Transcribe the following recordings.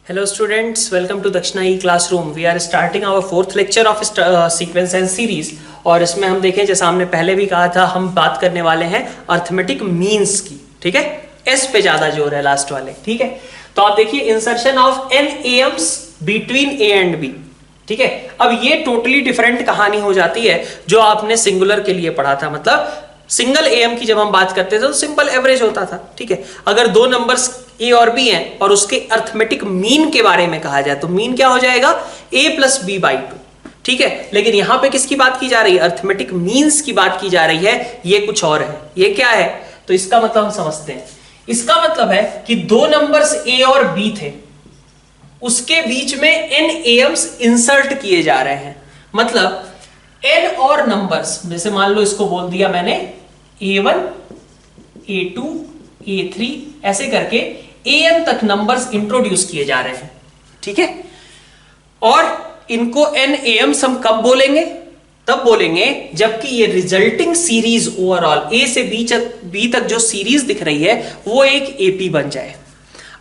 Hello students, welcome to Dakshina E-Classroom. We are starting our fourth lecture of sequence and series और इसमें हम देखें जैसा हमने पहले भी कहा था हम बात करने वाले हैं अर्थमेटिक मीन्स की, ठीक है। एस पे ज्यादा जोर है लास्ट वाले, ठीक है। तो आप देखिए insertion of n AIIMS between a and b, ठीक है। अब ये टोटली डिफरेंट कहानी हो जाती है जो आपने सिंगुलर के लिए पढ़ा था। मतलब सिंगल एम की जब हम बात करते थे तो सिंपल एवरेज होता था, ठीक है। अगर दो नंबर्स ए और बी हैं और उसके अर्थमेटिक मीन के बारे में कहा जाए तो मीन क्या हो जाएगा, a plus B by two, ठीक है। लेकिन यहां पे किसकी बात की जा रही है, अर्थमेटिक मीन्स की बात की जा रही है। ये कुछ और है, ये क्या है, तो इसका मतलब हम समझते हैं। इसका मतलब है कि दो नंबर्स a और b थे, उसके बीच में n एम्स इंसर्ट किए जा रहे हैं। मतलब n और नंबर्स, जैसे मान लो इसको बोल दिया मैंने a1 a2 a3 ऐसे करके an तक नंबर्स इंट्रोड्यूस किए जा रहे हैं, ठीक है। और इनको n एम्स हम कब बोलेंगे, तब बोलेंगे जबकि ये रिजल्टिंग सीरीज ओवरऑल a से b तक जो सीरीज दिख रही है वो एक AP बन जाए।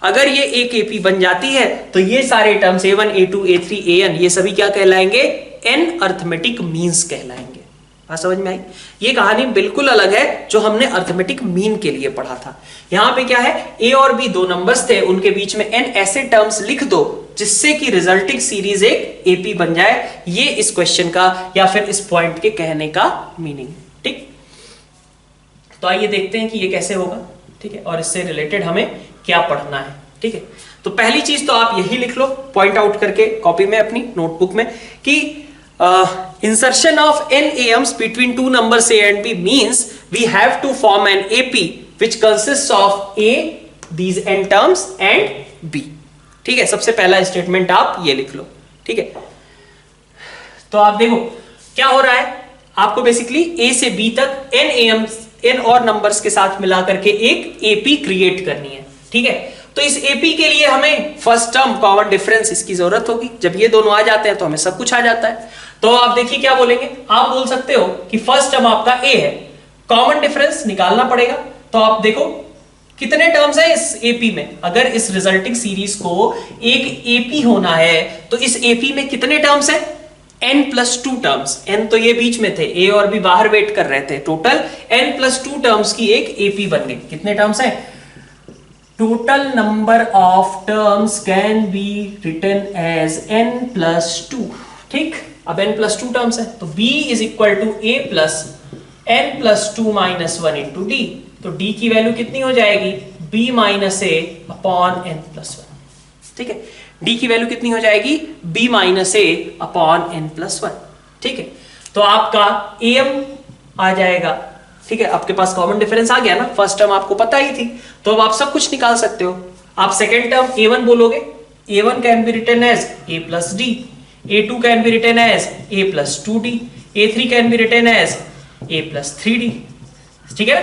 अगर ये एक AP बन जाती है तो ये सारे terms a1 a2 a3 an ये सभी क्या कहलाएंगे, n अर्थमेटिक मीन्स कहलाएंगे। बात समझ में आई। ये कहानी बिल्कुल अलग है जो हमने अर्थमेटिक मीन के लिए पढ़ा था। यहां पे क्या है, a और b दो नंबर्स थे, उनके बीच में n ऐसे टर्म्स लिख दो जिससे कि रिजल्टिंग सीरीज एक AP बन जाए। ये इस क्वेश्चन का या फिर इस पॉइंट के कहने का मीनिंग, ठीक। तो आइए देखते हैं कि ये कैसे होगा, ठीक है, और इससे रिलेटेड हमें क्या पढ़ना है, ठीक है। तो पहली चीज तो आप यही लिख लो पॉइंट आउट करके कॉपी में अपनी नोटबुक में कि insertion of n ams between two numbers a and b means we have to form an AP which consists of a these n terms and b, ठीक है। सबसे पहला स्टेटमेंट आप ये लिख लो, ठीक है। तो आप देखो क्या हो रहा है, आपको बेसिकली a से b तक n ams n और नंबर्स के साथ मिला करके एक AP क्रिएट करनी है, ठीक है। तो इस AP के लिए हमें फर्स्ट टर्म कॉमन डिफरेंस इसकी जरूरत होगी। जब ये दोनों आ जाते हैं तो हमें सब कुछ आ जाता है। तो आप देखिए क्या बोलेंगे, आप बोल सकते हो कि फर्स्ट टर्म आपका A है, कॉमन डिफरेंस निकालना पड़ेगा। तो आप देखो कितने टर्म्स हैं इस AP में। अगर इस रिजल्टिंग सीरीज को एक AP होना है तो इस AP में कितने टर्म्स हैं, n प्लस 2 टर्म्स। n तो ये बीच में थे, a और b बाहर वेट कर रहे थे। टोटल n प्लस 2 टर्म्स की एक AP बन गई। कितने टर्म्स हैं, total number of terms can be written as n plus 2, ठीक। अब n प्लस 2 टर्म्स है तो b is equal to a plus n plus 2 minus 1 into D. तो d की वैल्यू कितनी हो जाएगी, b minus a upon n plus 1, ठीक है। d की वैल्यू कितनी हो जाएगी, b minus a upon n plus 1, ठीक है। तो आपका am आ जाएगा, ठीक है। आपके पास कॉमन डिफरेंस आ गया ना, फर्स्ट टर्म आपको पता ही थी तो अब आप सब कुछ निकाल सकते हो। आप सेकेंड टर्म a1 बोलोगे, a1 can be written as a plus D, a2 can be written as a plus 2d, a3 can be written as a plus 3d, ठीक है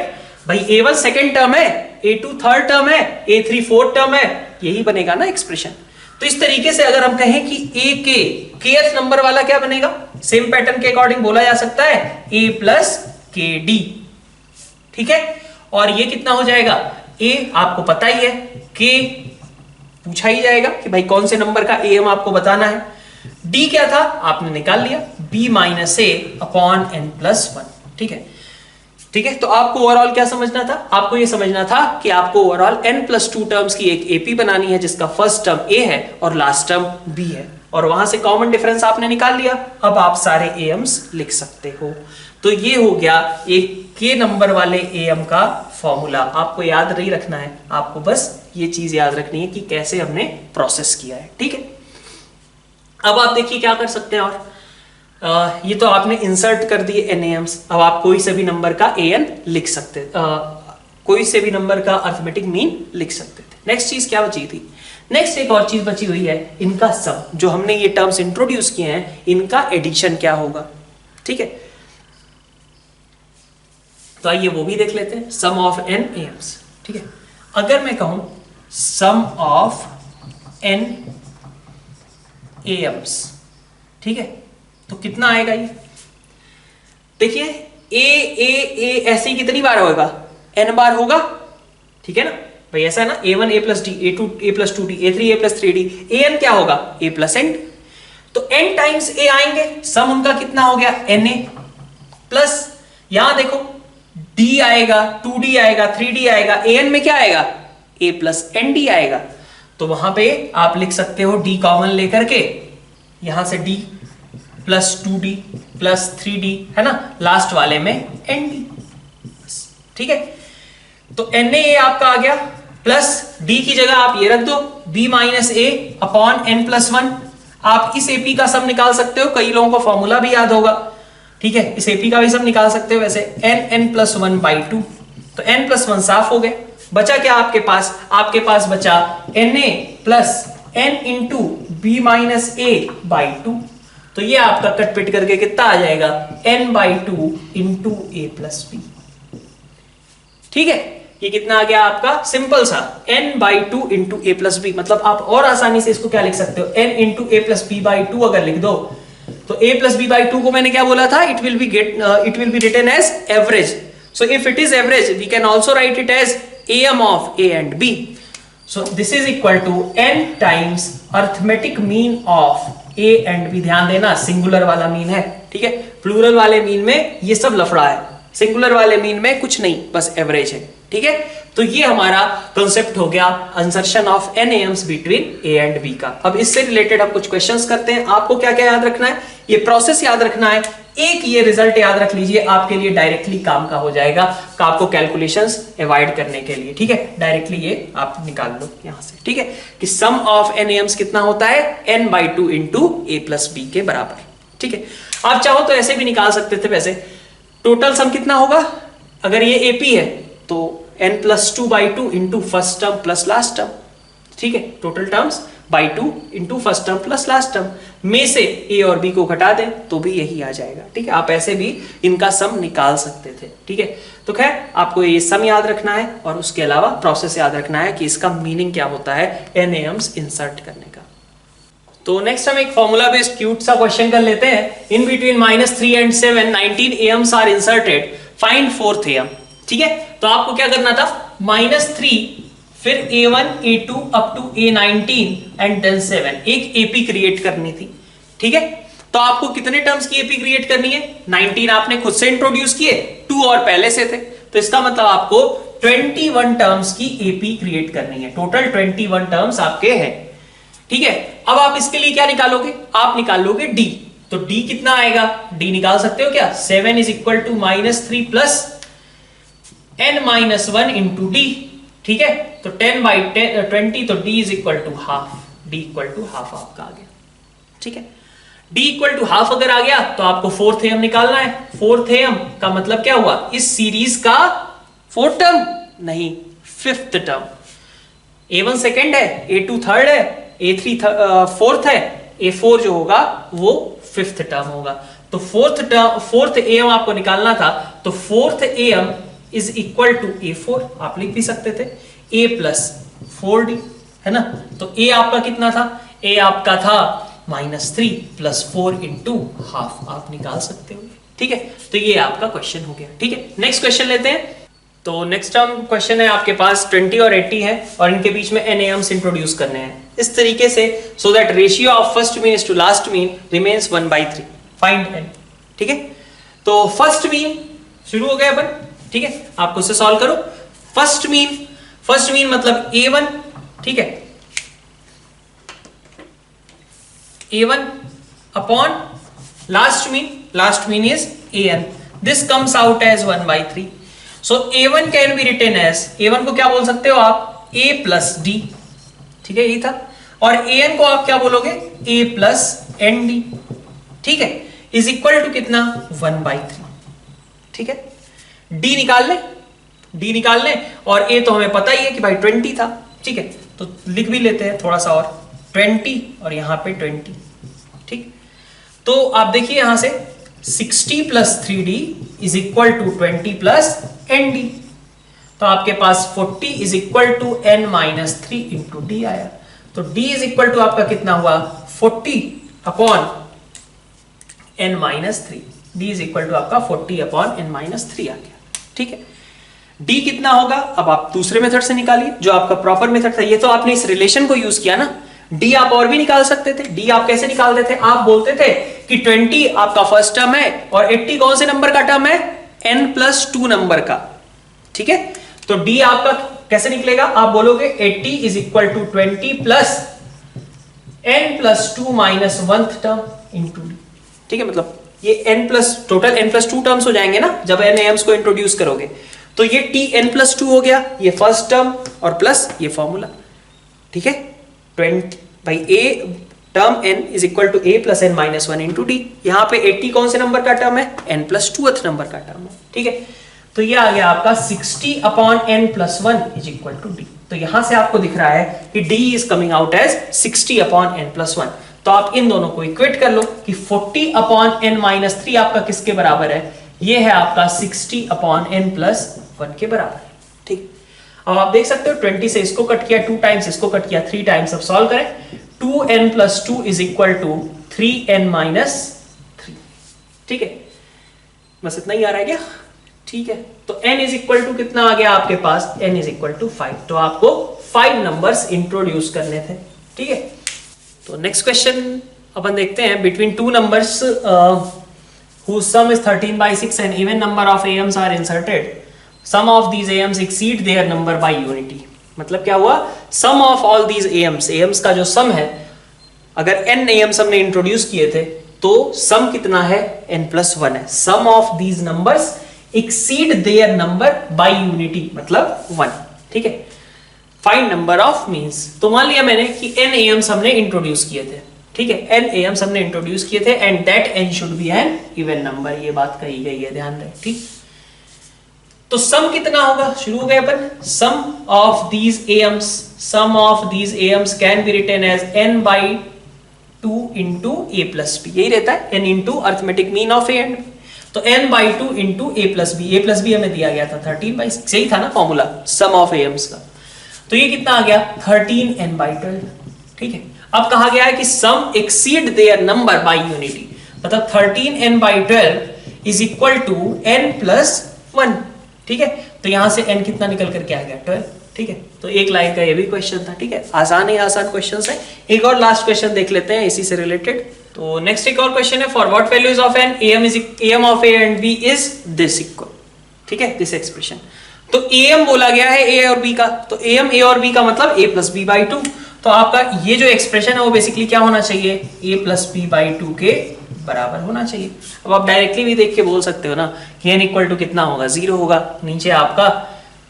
भाई। a1 सेकेंड टर्म है, a2 थर्ड टर्म है, a3 fourth term है, यही बनेगा ना expression. तो इस तरीके से अगर हम कहें कि a के kth नंबर वाला क्या बनेगा, सेम पैटर्न के अकॉर्डिंग बोला जा सकता है a प्लस के डी, ठीक है। और ये कितना हो जाएगा, a आपको पता ही है, k पूछा ही जाएगा कि भाई कौन से नंबर का am आपको बताना है। d क्या था आपने निकाल लिया, b minus a upon n plus 1, ठीक है, ठीक है। तो आपको ओवरऑल क्या समझना था, आपको ये समझना था कि आपको ओवरऑल n प्लस 2 टर्म्स की एक AP बनानी है जिसका फर्स्ट टर्म a है और लास्ट टर्म b है, और वहां से कॉमन डिफरेंस आपने निकाल लिया। अब आप सारे एम्स लिख सकते हो। तो ये हो गया एक k नंबर वाले am का फॉर्मूला। आपको याद नहीं रखना है, आपको बस ये चीज याद रखनी है कि कैसे हमने प्रोसेस किया है, ठीक है। अब आप देखिए क्या कर सकते हैं, और ये तो आपने इंसर्ट कर दिए n एम्स। अब आप कोई से भी नंबर का an लिख सकते, कोई से भी नंबर का अर्थमेटिक मीन लिख सकते थे। नेक्स्ट चीज क्या बची थी, नेक्स्ट एक और चीज बची हुई है, इनका सम। जो हमने ये टर्म्स इंट्रोड्यूस किए हैं इनका एडिशन क्या होगा, ठीक है। तो आइए वो भी देख लेते हैं, सम ऑफ n एम्स, ठीक है। अगर मैं कहूं सम ऑफ n एम्स, ठीक है, तो कितना आएगा ये, देखिए a ऐसे ही कितनी बार होगा, n बार होगा, ठीक है ना। भाई ऐसा है ना, a1 a plus D, a2 a plus 2d, a3 a plus 3d, an क्या होगा a प्लस n। तो n टाइम्स a आएंगे, सम उनका कितना हो गया na, प्लस यहां देखो d आएगा, 2d आएगा, 3d आएगा, an में क्या आएगा a प्लस nd आएगा। तो वहां पे आप लिख सकते हो d कॉमन लेकर के, यहां से d plus 2d plus 3d है ना, लास्ट वाले में nd, ठीक है। तो na आपका आ गया, प्लस d की जगह आप ये रख दो b माइनस ए अपॉन n प्लस 1। आप इस AP का सम निकाल सकते हो, कई लोगों को फॉर्मूला भी याद होगा, ठीक है, इस AP का भी सम निकाल सकते हो वैसे, n प्लस 1 बाई 2। तो n प्लस 1 साफ हो गए, बचा क्या आपके पास बचा na plus n into B minus A by 2। तो ये आपका कट पिट करके कितना आ जाएगा n by 2 into A plus B, ठीक है। ये कितना आ गया आपका, सिंपल सा n by 2 into A plus B. मतलब आप और आसानी से इसको क्या लिख सकते हो, n into A plus B by 2 अगर लिख दो तो a प्लस बी बाई 2 को मैंने क्या बोला था, it will be written as average. So if it is average we can also write it as am of a and b. So this is equal to n times arithmetic mean of a and b। ध्यान देना singular वाला mean है, ठीक है, plural वाले mean में ये सब लफड़ा है, सिंगुलर वाले मीन में कुछ नहीं, बस एवरेज है, ठीक है। तो ये हमारा कॉन्सेप्ट हो गया insertion of NAMs between A and B का। अब इससे रिलेटेड हम कुछ क्वेश्चंस करते हैं। आपको क्या क्या याद रखना है, ये प्रोसेस याद रखना है, एक ये रिजल्ट याद रख लीजिए, आपके लिए डायरेक्टली काम का हो जाएगा, आपको कैलकुलेशंस अवॉइड करने के लिए, ठीक है। डायरेक्टली ये आप निकाल लो यहां से, ठीक है, कि सम ऑफ NAMs कितना होता है n by 2 into A plus B के बराबर, ठीक है। आप चाहो तो ऐसे भी निकाल सकते थे, वैसे टोटल सम कितना होगा, अगर ये AP है तो n plus 2 by 2 into first term plus last term, ठीक है, total terms by 2 into first term plus last term में से a और b को घटा दें तो भी यही आ जाएगा, ठीक है। आप ऐसे भी इनका सम निकाल सकते थे, ठीक है। तो खैर आपको ये सम याद रखना है और उसके अलावा प्रोसेस याद रखना है कि इसका मीनिंग क्या होता है NAMs इंसर्ट करने का। तो नेक्स्ट हम एक फॉर्मूला बेस्ड क्यूट सा क्वेश्चन कर लेते हैं। In between -3 and 7 19 AMs are inserted, find 4th AM, ठीक है। तो आपको क्या करना था, -3 फिर A1 A2 up to A19 and then 7, एक AP क्रिएट करनी थी, ठीक है। तो आपको कितने टर्म्स की AP क्रिएट करनी है, 19 आपने खुद से इंट्रोड्यूस किए, 2 और पहले से थे, तो इसका मतलब आपको 21 टर्म्स की AP क्रिएट करनी है। टोटल 21 टर्म्स आपके हैं, ठीक है। अब आप इसके लिए क्या निकालोगे, आप निकालोगे D। तो D कितना आएगा, D निकाल सकते हो क्या, 7 is equal to -3 plus n minus 1 into D, ठीक है। तो 10 बाई 20, तो D is equal to half, D equal to half आपका आ गया, ठीक है। D इक्वल टू हाफ अगर आ गया तो आपको 4th AM निकालना है। 4th AM का मतलब क्या हुआ, इस सीरीज का 4th टर्म नहीं, 5th टर्म। A1 सेकेंड है, A2 थर्ड है, A3 4th है, A4 जो होगा वो 5th टर्म होगा। तो 4th AM आपको निकालना था, तो 4th AM is equal to A4, आप लिख भी सकते थे A प्लस 4D, है ना। तो A आपका कितना था, A आपका था -3 प्लस 4 इंटू हाफ, आप निकाल सकते हो, ठीक है। तो ये आपका क्वेश्चन हो गया, ठीक है। नेक्स्ट क्वेश्चन लेते हैं। तो नेक्स्ट टर्म क्वेश्चन है आपके पास 20 और 80 है और इनके बीच में NAMs इंट्रोड्यूस करने हैं इस तरीके से, so that ratio of first mean is to last mean remains 1/3, find n, ठीक है। तो फर्स्ट मीन शुरू हो गया अपन, ठीक है, आपको उसे सॉल्व करो। फर्स्ट मीन मतलब A1, ठीक है, A1 upon last mean is AN, this comes out as 1/3। So A1 can be written as, A1 को क्या बोल सकते हो आप, A प्लस D, ठीक है, यही था। और AN को आप क्या बोलोगे, A प्लस ND, ठीक है, इज इक्वल टू कितना, 1/3, ठीक है। D निकाल ले और A तो हमें पता ही है कि भाई 20 था, ठीक है, तो लिख भी लेते हैं थोड़ा सा और, 20 और यहां पे 20, ठीक। तो आप देखिए यहां से 60 plus 3D is equal to 20 plus ND, तो आपके पास 40 is equal to n minus 3 into D आया। तो D इज इक्वल टू आपका कितना हुआ, 40 upon n minus 3, D is equal to आपका 40 अपॉन n माइनस 3 आ गया, ठीक है। डी कितना होगा, अब आप दूसरे मेथड से निकालिए जो आपका प्रॉपर मेथड था। ये तो आपने इस रिलेशन को यूज किया ना, डी आप और भी निकाल सकते थे। डी आप कैसे निकालते थे, आप बोलते थे कि 20 आपका फर्स्ट टर्म है और 80 कौन से नंबर का टर्म है, n+2 नंबर का, ठीक है। तो डी आपका कैसे निकलेगा, आप बोलोगे 80 is equal to 20 plus n+2 minus 1th term into D, ठीक है। मतलब ये टोटल n+2 टर्म्स हो जाएंगे ना जब n को इंट्रोड्यूस करोगे। तो ये t n+2 हो गया, ये फर्स्ट टर्म और प्लस ये फॉर्मूला, ठीक है। 20 by a term n is equal to a plus n minus 1 into D. यहां पे 80 कौन से नंबर का टर्म है, n+2th नंबर का टर्म है, ठीक है। तो ये आ गया आपका 60/n+1 is equal to D. तो यहां से आपको दिख रहा है कि d is coming out as 60/n+1। तो आप इन दोनों को इक्वेट कर लो कि 40/n-3 आपका किसके बराबर है, ये है आपका 60/n+1 के बराबर, ठीक। अब आप देख सकते हो 20 से इसको कट किया, 2 टाइम्स इसको कट किया, 3 टाइम्स। अब सॉल्व करें, 2n+2 is equal to 3n-3, ठीक है। बस इतना ही आ रहा है क्या, ठीक है। तो n इज इक्वल टू कितना आ गया आपके पास, n इज इक्वल टू 5। तो आपको 5 नंबर्स इंट्रोड्यूस करने थे, ठीक है। तो नेक्स्ट क्वेश्चन अपन देखते हैं, between 2 numbers whose sum is 13/6 and even number of AMs are inserted, sum of these AMs exceed their number by unity। मतलब क्या हुआ, sum of all these AMs का जो sum है, अगर n AMs हमने इंट्रोड्यूस किए थे तो sum कितना है, n+1 है। sum of these numbers exceed their number by unity मतलब 1, ठीक है। फाइंड नंबर ऑफ मीन्स, तो मान लिया मैंने कि n AMs हमने इंट्रोड्यूस किए थे, ठीक है। n AMs हमने इंट्रोड्यूस किए थे and that n should be an even number, ये बात कही गई है, ध्यान रखें, ठीक। तो सम कितना होगा, शुरू हो गए अपन। Sum of these AMs can be written as n/2 into a plus b, यही रहता है, n into arithmetic mean of a and b। तो n/2 into a plus B हमें दिया गया था 13/6, यही था ना फॉर्मूला सम ऑफ AMs का। तो ये कितना आ गया 13n/12, ठीक है। अब कहा गया है कि sum exceed their number by unity, मतलब 13n/12 is equal to n+1, ठीक है। तो यहां से n कितना निकल करके आ गया 12, ठीक है। तो एक लाइन का ये भी क्वेश्चन था, ठीक है। आसान क्वेश्चन है। एक और लास्ट क्वेश्चन देख लेते हैं इसी से रिलेटेड। तो नेक्स्ट एक और क्वेश्चन है, for what values of n AM of A and B is this equal, ठीक है, दिस एक्सप्रेशन। तो AM बोला गया है A और B का, तो AM A और B का मतलब A + B/2। तो आपका ये जो एक्सप्रेशन है वो बेसिकली क्या होना चाहिए, A + B/2 के बराबर होना चाहिए। अब आप डायरेक्टली भी देख के बोल सकते हो ना कि n इक्वल टू कितना होगा, 0 होगा, नीचे आपका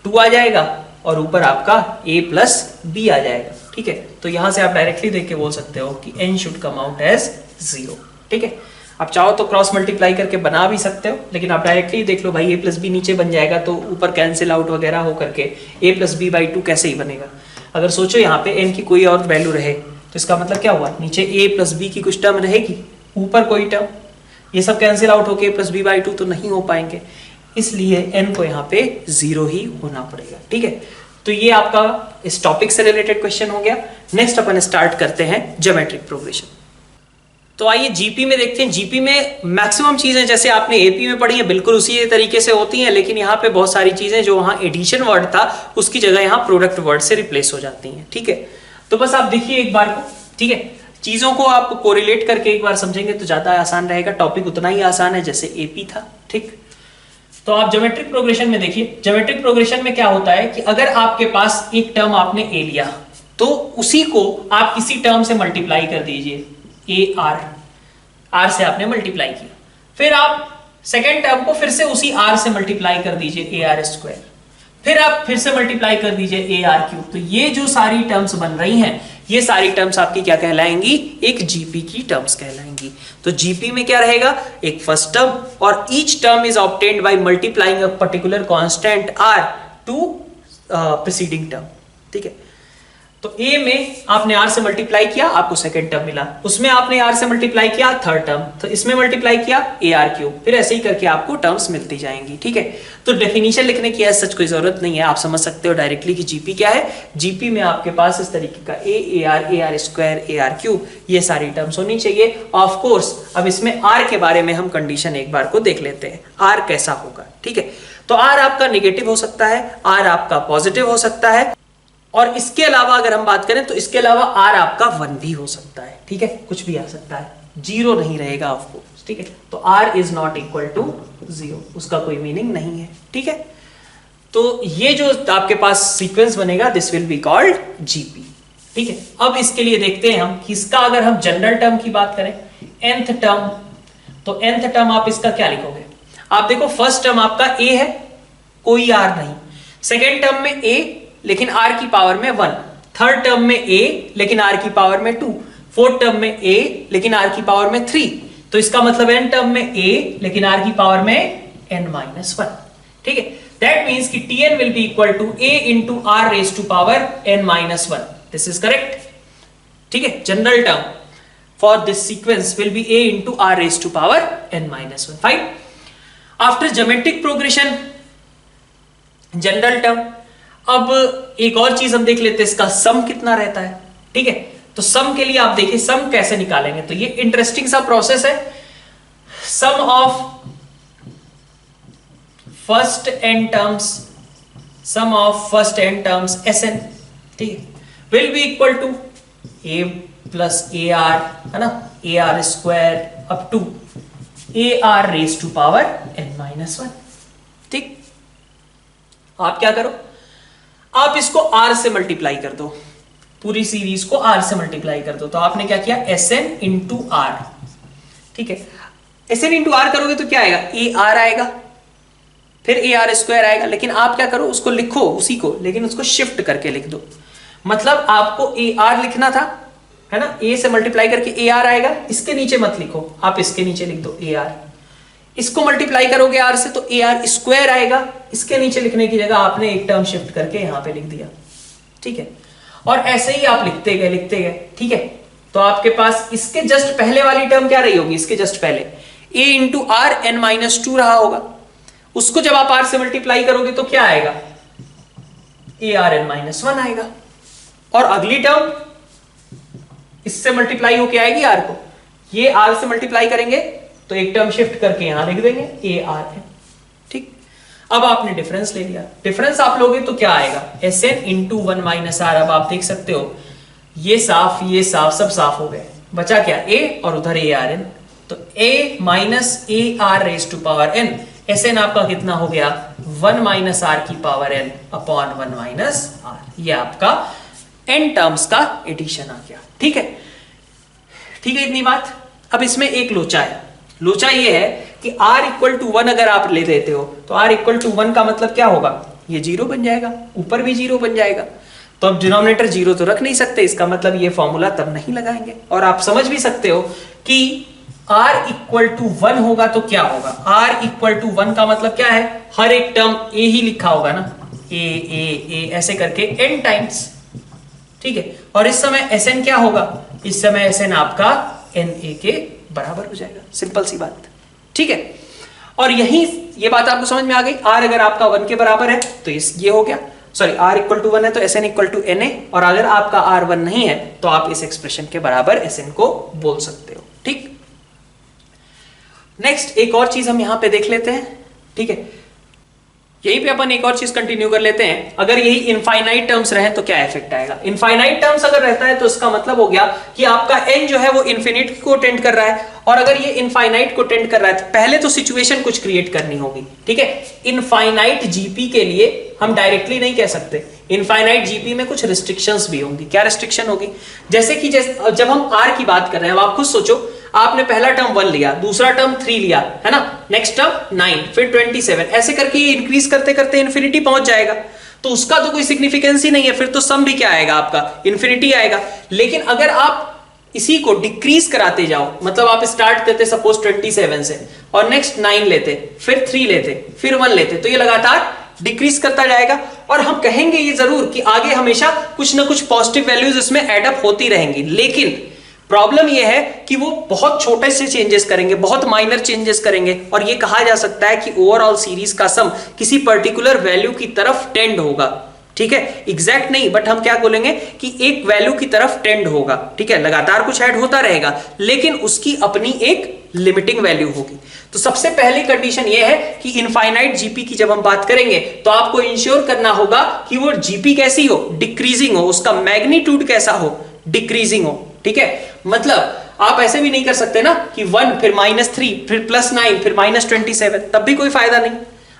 2 आ जाएगा और ऊपर आपका A + B आ जाएगा, ठीक है। तो यहां से आप डायरेक्टली देख के बोल सकते हो कि n should come out as 0, ठीक है। आप चाहो तो क्रॉस मल्टीप्लाई करके बना भी सकते हो, लेकिन आप डायरेक्टली देख लो भाई A + B नीचे बन जाएगा तो ऊपर कैंसिल आउट वगैरह हो करके A + B/2 कैसे ही बनेगा। अगर सोचो यहाँ पे n की कोई और वैल्यू रहे तो इसका मतलब क्या हुआ, नीचे A + B की कुछ टर्म रहेगी, ऊपर कोई टर्म, ये सब कैंसिल आउट होके A + B/2 तो नहीं हो पाएंगे, इसलिए n को यहाँ पे 0 ही होना पड़ेगा, ठीक है। तो ये आपका इस टॉपिक से रिलेटेड क्वेश्चन हो गया। नेक्स्ट अपन स्टार्ट करते हैं ज्योमेट्रिक प्रोग्रेशन। तो आइए जीपी में देखते हैं। जीपी में मैक्सिमम चीजें जैसे आपने एपी में पढ़ी है बिल्कुल उसी तरीके से होती हैं, लेकिन यहाँ पे बहुत सारी चीजें जो वहाँ एडिशन वर्ड था उसकी जगह यहाँ प्रोडक्ट वर्ड से रिप्लेस हो जाती हैं, ठीक है। तो बस आप देखिए एक बार को, ठीक है, चीजों को आप कोरिलेट करके एक बार समझेंगे तो ज्यादा आसान रहेगा। टॉपिक उतना ही आसान है जैसे एपी था, ठीक। तो आप ज्योमेट्रिक प्रोग्रेशन में देखिए, ज्योमेट्रिक प्रोग्रेशन में क्या होता है कि अगर आपके पास एक टर्म आपने ए लिया तो उसी को आप किसी टर्म से मल्टीप्लाई कर दीजिए, ए आर से आपने मल्टीप्लाई किया, फिर आप सेकेंड टर्म को फिर से उसी आर से मल्टीप्लाई कर दीजिए AR², फिर आप फिर से मल्टीप्लाई कर दीजिए AR³। तो ये जो सारी टर्म्स बन रही हैं ये सारी टर्म्स आपकी क्या कहलाएंगी, एक जीपी की टर्म्स कहलाएंगी। तो जीपी में क्या रहेगा, एक फर्स्ट टर्म और each term is obtained by multiplying a particular constant r to preceding term, ठीक है। तो ए में आपने आर से मल्टीप्लाई किया, आपको सेकंड टर्म मिला, उसमें आपने आर से मल्टीप्लाई किया थर्ड टर्म, तो इसमें मल्टीप्लाई किया AR³, फिर ऐसे ही करके आपको टर्म्स मिलती जाएंगी, ठीक है। तो डेफिनेशन लिखने की सच कोई जरूरत नहीं है, आप समझ सकते हो डायरेक्टली कि जीपी क्या है। जीपी में आपके पास इस तरीके का AR, AR², AR³ ये सारी टर्म्स होनी चाहिए। ऑफ कोर्स अब इसमें आर के बारे में हम कंडीशन एक बार को देख लेते हैं, आर कैसा होगा, ठीक है। तो आर आपका नेगेटिव हो सकता है, आर आपका पॉजिटिव हो सकता है, और इसके अलावा अगर हम बात करें तो इसके अलावा आर आपका 1 भी हो सकता है, ठीक है, कुछ भी आ सकता है, 0 नहीं रहेगा ऑफकोर्स, ठीक है। तो r is not equal to 0, उसका कोई मीनिंग नहीं है, ठीक है। तो ये जो आपके पास सीक्वेंस बनेगा this will be called GP, ठीक है। अब इसके लिए देखते हैं हम कि इसका अगर हम जनरल टर्म की बात करें, nth टर्म, तो nth टर्म आप इसका क्या लिखोगे? आप देखो फर्स्ट टर्म आपका a है, कोई r नहीं, सेकेंड टर्म में a लेकिन r की पावर में 1, थर्ड टर्म में a लेकिन r की पावर में 2, फोर्थ टर्म में a लेकिन r की पावर में 3, तो इसका मतलब n टर्म में a लेकिन r की पावर में n-1, ठीक है। दैट मींस कि tn will be equal to a into r raise to power n-1, this is correct, ठीक है। General term for this sequence will be a into r raise to power n-1, fine. After geometric progression general term, अब एक और चीज हम देख लेते हैं, इसका सम कितना रहता है, ठीक है। तो सम के लिए आप देखिए सम कैसे निकालेंगे, तो ये इंटरेस्टिंग सा प्रोसेस है। Sum of first n terms, sum of first n terms Sn, ठीक है, will be equal to a plus AR, है ना, AR square up to AR raise to power n-1, ठीक। आप क्या करो, आप इसको r से मल्टीप्लाई कर दो, पूरी सीरीज को r से मल्टीप्लाई कर दो, तो आपने क्या किया Sn इंटू r, ठीक है। Sn इंटू r करोगे तो क्या आएगा, AR आएगा, फिर AR स्क्वायर आएगा, लेकिन आप क्या करो उसको लिखो उसी को, लेकिन उसको शिफ्ट करके लिख दो, मतलब आपको AR लिखना था, है ना, A से मल्टीप्लाई करके AR आएगा, इसके नीचे मत लिखो, आप इसके नीचे लिख दो AR, इसको मल्टीप्लाई करोगे r से तो AR स्क्वायर आएगा, इसके नीचे लिखने की जगह आपने एक टर्म शिफ्ट करके यहां पे लिख दिया, ठीक है। और ऐसे ही आप लिखते गए, ठीक है। तो आपके पास इसके जस्ट पहले वाली टर्म क्या रही होगी, इसके जस्ट पहले a इंटू r n-2 रहा होगा, उसको जब आप r से मल्टीप्लाई करोगे तो क्या आएगा, AR n-1 आएगा, और अगली टर्म इससे मल्टीप्लाई होके आएगी r को, ये r से मल्टीप्लाई करेंगे तो एक टर्म शिफ्ट करके यहां लिख देंगे ARn, ठीक। अब आपने डिफरेंस ले लिया, डिफरेंस आप लोगे तो क्या आएगा, Sn इंटू 1 माइनस r। अब आप देख सकते हो ये साफ सब साफ हो गए, बचा क्या a और उधर ARn, तो a minus AR raise to power n, Sn आपका कितना हो गया, 1 माइनस r की power n upon 1 minus r, ये आपका n टर्म्स का एडिशन आ गया, ठीक है, ठीक है, इतनी बात। अब इसमें एक लोचा है, लोचा ये है कि r इक्वल टू 1 अगर आप ले देते हो तो r इक्वल टू 1 का मतलब क्या होगा, ये 0 बन जाएगा, ऊपर भी 0 बन जाएगा, तो अब डिनोमिनेटर 0 तो रख नहीं सकते, इसका मतलब ये फॉर्मूला तब नहीं लगाएंगे। और आप समझ भी सकते हो कि r इक्वल टू 1 होगा तो क्या होगा, r इक्वल टू 1 का मतलब क्या है, हर एक टर्म a ही लिखा होगा ना, a ऐसे करके n टाइम्स, ठीक है। और इस समय Sn क्या होगा, इस समय Sn आपका Na के बराबर हो जाएगा, सिंपल सी बात, ठीक है। और यही ये बात आपको समझ में आ गई, r अगर आपका 1 के बराबर है तो ये हो गया, सॉरी r इक्वल टू 1 है तो Sn इक्वल टू Na, और अगर आपका r 1 नहीं है तो आप इस एक्सप्रेशन के बराबर Sn को बोल सकते हो, ठीक। नेक्स्ट एक और चीज हम यहां पे देख लेते हैं, ठीक है, यहीं पे अपन एक और चीज कंटिन्यू कर लेते हैं। अगर यही इनफाइनाइट टर्म्स रहे तो क्या इफेक्ट आएगा, इनफाइनाइट टर्म्स अगर रहता है तो इसका मतलब हो गया कि आपका n जो है वो इन्फिनिटी को टेंड कर रहा है, और अगर ये इनफाइनाइट को टेंड कर रहा है तो पहले तो सिचुएशन कुछ क्रिएट करनी होगी, ठीक है। इनफाइनाइट जीपी के लिए हम डायरेक्टली नहीं कह सकते, इनफाइनाइट जीपी में कुछ रिस्ट्रिक्शंस भी होंगी। क्या रिस्ट्रिक्शन होगी, जैसे कि जब हम r की बात कर रहे हैं, अब आप खुद सोचो, आपने पहला टर्म 1 लिया, दूसरा टर्म 3 लिया, है ना, नेक्स्ट टर्म 9, फिर 27, ऐसे करके ये इंक्रीज करते करते इन्फिनिटी पहुंच जाएगा, तो उसका तो कोई सिग्निफिकेंस ही नहीं है, फिर तो सम भी क्या आएगा आपका, इन्फिनिटी आएगा। लेकिन अगर आप इसी को डिक्रीज कराते जाओ, मतलब आप स्टार्ट करते सपोज 27 से और नेक्स्ट 9 लेते, फिर 3 लेते, फिर 1 लेते, तो ये लगातार डिक्रीज करता जाएगा, और हम कहेंगे ये जरूर कि आगे हमेशा कुछ ना कुछ पॉजिटिव वैल्यूज इसमें एडअप होती रहेंगी, लेकिन प्रॉब्लम यह है कि वो बहुत छोटे से चेंजेस करेंगे, बहुत माइनर चेंजेस करेंगे, और ये कहा जा सकता है कि ओवरऑल सीरीज का सम किसी पर्टिकुलर वैल्यू की तरफ टेंड होगा, ठीक है, एग्जैक्ट नहीं, बट हम क्या बोलेंगे कि एक वैल्यू की तरफ टेंड होगा, ठीक है, लगातार कुछ ऐड होता रहेगा लेकिन उसकी अपनी एक लिमिटिंग वैल्यू होगी। तो सबसे पहली कंडीशन यह है कि इनफाइनाइट जीपी की जब हम बात करेंगे तो आपको इंश्योर करना होगा कि वो जीपी कैसी हो, डिक्रीजिंग हो, उसका मैग्नीट्यूड कैसा हो, डिक्रीजिंग हो, ठीक है। मतलब आप ऐसे भी नहीं कर सकते ना कि 1 फिर -3 फिर +9 फिर -27, तब भी कोई फायदा नहीं।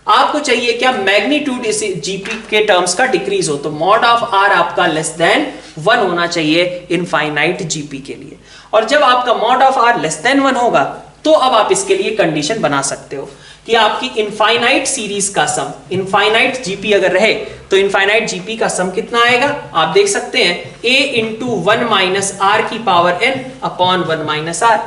आपको चाहिए क्या, मैग्नीट्यूड इस जीपी के टर्म्स का डिक्रीज हो, तो मॉड ऑफ आर आपका लेस देन 1 होना चाहिए इनफाइनाइट जीपी के लिए। और जब आपका mod of r less than 1 होगा तो अब आप इसके लिए कंडीशन बना सकते हो कि आपकी इनफाइनाइट सीरीज का सम, इनफाइनाइट जीपी अगर रहे तो इनफाइनाइट जीपी का सम कितना आएगा, आप देख सकते हैं a इंटू 1 माइनस आर की power n upon 1 minus r,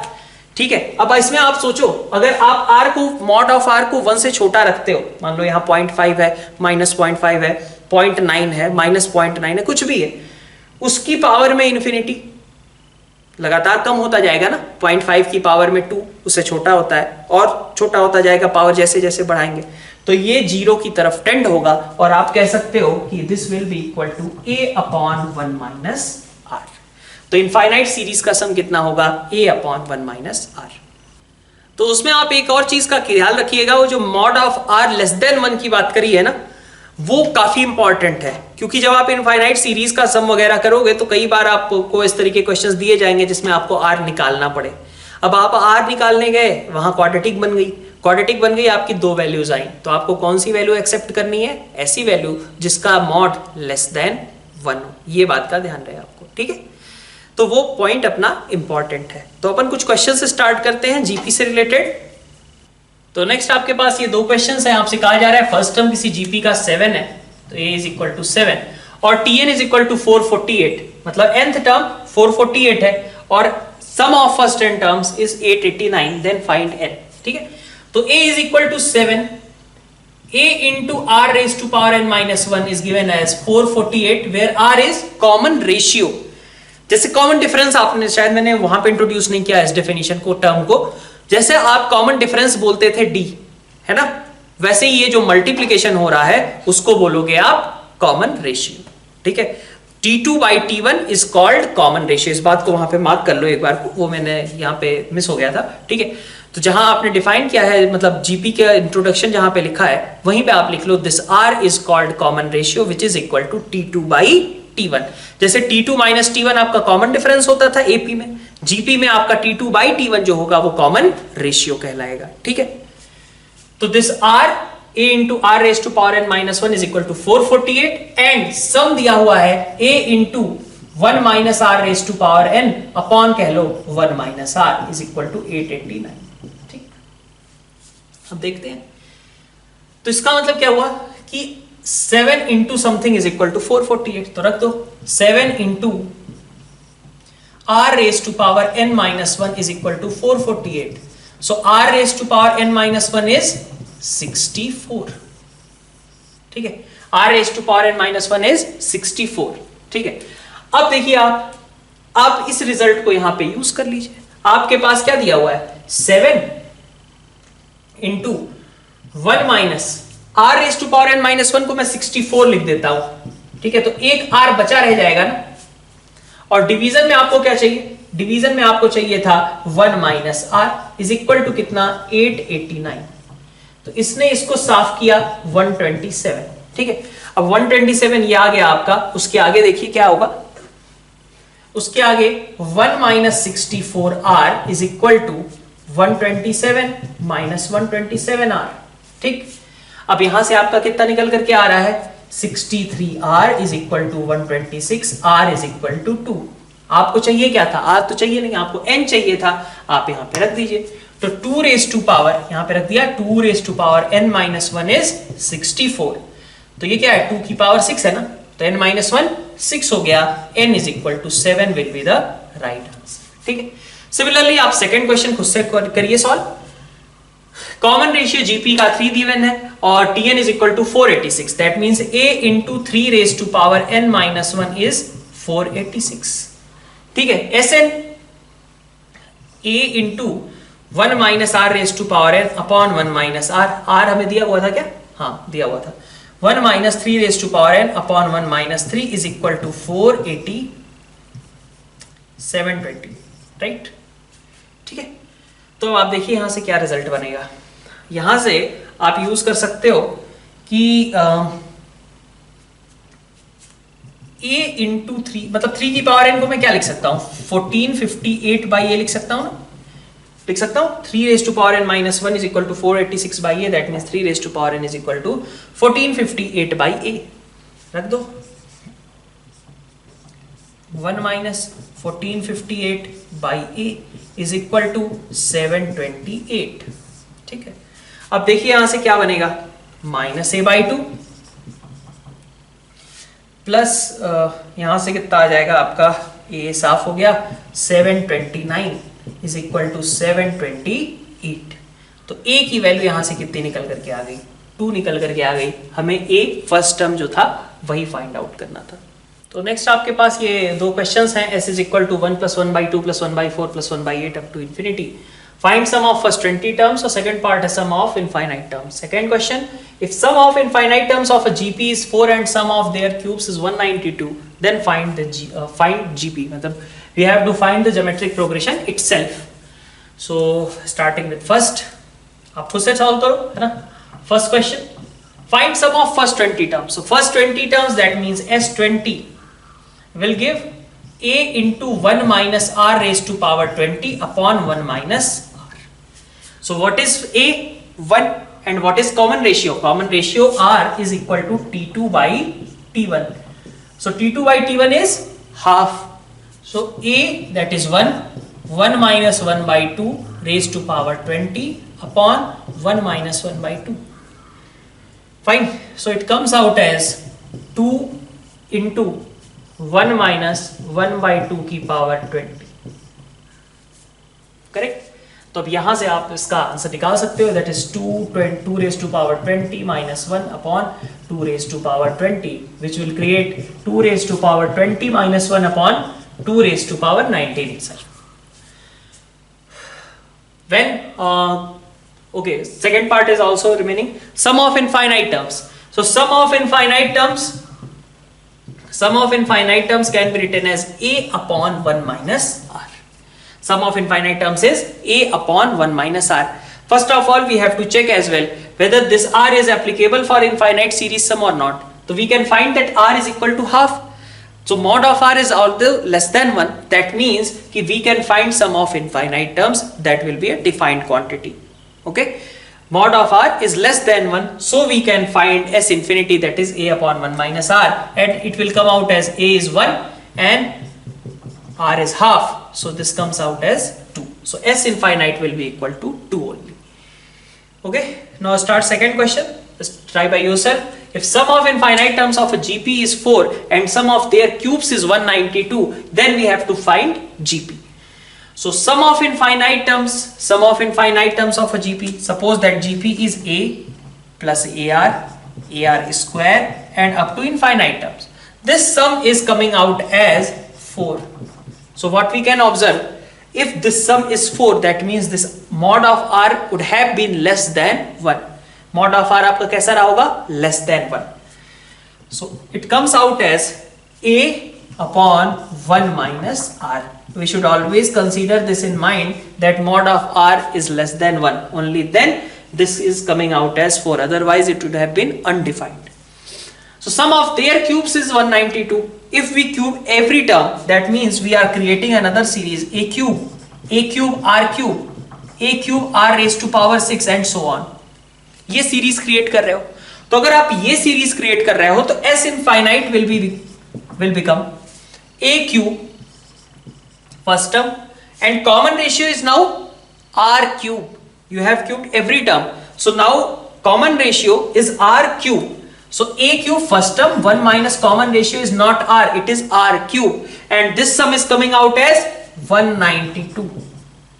ठीक है। अब इसमें आप सोचो, अगर आप r को, मॉड ऑफ r को 1 से छोटा रखते हो, मान लो यहाँ 0.5 है, -0.5 है, 0.9 है, -0.9 है, कुछ भी है, उसकी पावर में इंफिनिटी, लगातार कम होता जाएगा ना, 0.5 की पावर में 2, उससे छोटा होता है और छोटा होता जाएगा पावर जैसे जैसे बढ़ाएंगे, तो ये 0 की तरफ टेंड होगा और आप कह सकते हो कि this will be equal to a upon 1 minus r. तो इनफाइनाइट सीरीज का सम कितना होगा, a अपॉन 1 माइनस आर। तो उसमें आप एक और चीज का ख्याल रखिएगा, वो जो mod of r less than 1 की बात करी है ना, वो काफी इंपॉर्टेंट है, क्योंकि जब आप इनफाइनाइट सीरीज का सम वगैरह करोगे तो कई बार आपको इस तरीके क्वेश्चंस दिए जाएंगे जिसमें आपको आर निकालना पड़े। अब आप आर निकालने गए, वहां क्वाड्रेटिक बन गई, क्वाड्रेटिक बन गई, आपकी 2 वैल्यूज आई, तो आपको कौन सी वैल्यू एक्सेप्ट करनी है, ऐसी वैल्यू जिसका मॉड लेस देन 1 हो, ये बात का ध्यान रहे आपको, ठीक है। तो वो पॉइंट अपना इंपॉर्टेंट है। तो अपन कुछ क्वेश्चन से स्टार्ट करते हैं जीपी से रिलेटेड। तो नेक्स्ट आपके पास ये 2 क्वेश्चंस हैं, आपसे कहा जा रहा है फर्स्ट टर्म किसी जीपी का 7 है, तो a इज इक्वल टू 7 और tn इज इक्वल टू 448, मतलब nth टर्म 448 है और sum of first n terms is 889, then find n, ठीक है। तो a is equal to 7, a into r raise to power n minus 1 is given as 448 where r is common ratio. जैसे common difference आपने, शायद मैंने वहां पे introduce नहीं किया इस डेफिनेशन को, टर्म को, जैसे आप कॉमन डिफरेंस बोलते थे d, है ना, वैसे ही ये जो मल्टीप्लिकेशन हो रहा है उसको बोलोगे आप कॉमन रेशियो, ठीक है। T2 by T1 is called common ratio, इस बात को वहां पे मार्क कर लो एक बार, वो मैंने यहाँ पे मिस हो गया था, ठीक है। तो जहां आपने डिफाइन किया है, मतलब जीपी का इंट्रोडक्शन जहां पे लिखा है वहीं पे आप लिख लो this R is called common ratio which is equal to T2 by T1। जैसे T2 माइनस T1 आपका कॉमन डिफरेंस होता था AP में, जीपी में आपका T2 by T1 जो होगा वो कॉमन रेशियो कहलाएगा, ठीक है। तो this R a into r raise to power n minus 1 is equal to 448 and sum दिया हुआ है a into 1 minus r raise to power n upon कह लो 1 minus are is equal to 889, ठीक। अब देखते हैं, तो इसका मतलब क्या हुआ कि 7 into something is equal to 448, तो रख दो 7 into r raise to power n minus 1 is equal to 448, so r raise to power n minus 1 is 64, ठीक है। r raise to power n minus 1 is 64, ठीक है। अब देखिए आप इस रिजल्ट को यहां पे यूज कर लीजिए, आपके पास क्या दिया हुआ है 7 into 1 minus r raise to power n minus 1 को मैं 64 लिख देता हूं, ठीक है। तो एक r बचा रह जाएगा ना, और डिवीजन में आपको क्या चाहिए, डिवीजन में आपको चाहिए था 1 minus r is equal to कितना 889, तो इसने इसको साफ किया 127, ठीक है। अब 127 ये आ गया आपका, उसके आगे देखिए क्या होगा, उसके आगे 1 minus 64r is equal to 127 minus 127r, ठीक। अब यहां से आपका कितना निकल करके आ रहा है 63r is equal to 126r is equal to 2। आपको चाहिए क्या था, r तो चाहिए नहीं, आपको n चाहिए था, आप यहां पे रख दीजिए, तो 2 रेज टू पावर यहां पे रख दिया 2 raise to power n minus 1 is 64, तो ये क्या है 2 की पावर 6 है ना, तो n माइनस 1 6 हो गया, n is equal to 7 will be the right answer, ठीक है। सिमिलरली आप सेकंड क्वेश्चन खुद से करिए सॉल्व। कॉमन रेशियो जीपी का 3 गिवन है और tn is equal to 486, that means a into 3 raise to power n minus 1 is 486, ठीक है। Sn a into 1 minus r raise to power n upon 1 minus r, r हमें दिया हुआ था क्या, हाँ दिया हुआ था 1 minus 3 raised to power n upon 1 minus 3 is equal to 480 720, right? ठीक है, तो आप देखिए यहां से क्या रिजल्ट बनेगा। यहां से आप यूज कर सकते हो कि a इंटू 3, मतलब 3 की पावर n को मैं क्या लिख सकता हूं, 1458 बाई ए लिख सकता हूं ना, लिख सकता हूं 3 raised to power n minus 1 is equal to 486 by a, that means 3 raised to power n is equal to 1458 by a, रख दो। 1 minus 1458 by a is equal to 728, ठीक है। अब देखिए यहां से क्या बनेगा, माइनस a बाई 2 प्लस यहां से कितना आ जाएगा आपका, a साफ हो गया, 729 इज इक्वल टू 728। तो a की वैल्यू यहां से कितनी निकल करके आ गई, 2 निकल करके आ गई। हमें a फर्स्ट टर्म जो था वही फाइंड आउट करना था। तो नेक्स्ट आपके पास ये दो क्वेश्चंस हैं, s is equal to 1 plus 1 by 2 plus 1 by 4 plus 1 by 8 up to infinity. Find sum of first 20 terms, or second part is sum of infinite terms. Second question, if sum of infinite terms of a GP is 4 and sum of their cubes is 192, then find the find GP. मतलब we have to find the geometric progression itself. So starting with first, आप खुद से solve करो, है ना? First question, find sum of first 20 terms. So first 20 terms, that means S20 will give a into 1 minus r raised to power 20 upon 1 minus r. So what is a? 1, and what is common ratio? Common ratio r is equal to t2 by t1. So t2 by t1 is half. So a, that is 1, 1 minus 1 by 2 raised to power 20 upon 1 minus 1 by 2. Fine. So it comes out as 2 into 1 minus 1 by 2 की power 20, correct? तो अब यहां से आप इसका answer निकाल सकते हो, that is 2 raise to power 20 minus 1 upon 2 raise to power 20, which will create 2 raise to power 20 minus 1 upon 2 raise to power 19 itself. When okay, second part is also remaining, sum of infinite terms. So sum of infinite terms can be written as a upon 1 minus r. Sum of infinite terms is a upon 1 minus r. First of all, we have to check as well whether this r is applicable for infinite series sum or not. So we can find that r is equal to half. So mod of r is also less than 1. That means कि we can find sum of infinite terms that will be a defined quantity. Okay? Mod of r is less than 1, so we can find s infinity, that is a upon 1 minus r, and it will come out as a is 1 and r is half, so this comes out as 2. So s infinite will be equal to 2 only. Okay, now start second question. Just try by yourself. If sum of infinite terms of a GP is 4 and sum of their cubes is 192, then we have to find GP. So sum of infinite terms of a GP, suppose that GP is a plus ar square and up to infinite terms. This sum is coming out as 4. So what we can observe, if this sum is 4, that means this mod of r would have been less than 1. Mod of r आपका कैसा रहा होगा? Less than 1. So it comes out as a upon 1 minus r. We should always consider this in mind, that mod of r is less than 1. Only then this is coming out as 4. Otherwise it would have been undefined. So sum of their cubes is 192. If we cube every term, that means we are creating another series, a cube r raised to power 6 and so on. ये series create कर रहे हो, तो अगर आप ये series create कर रहे हो तो s infinite will become a cube first term, and common ratio is now r cube. You have cubed every term, so now common ratio is r cube. So a cube first term, 1 minus common ratio is not r, it is r cube, and this sum is coming out as 192.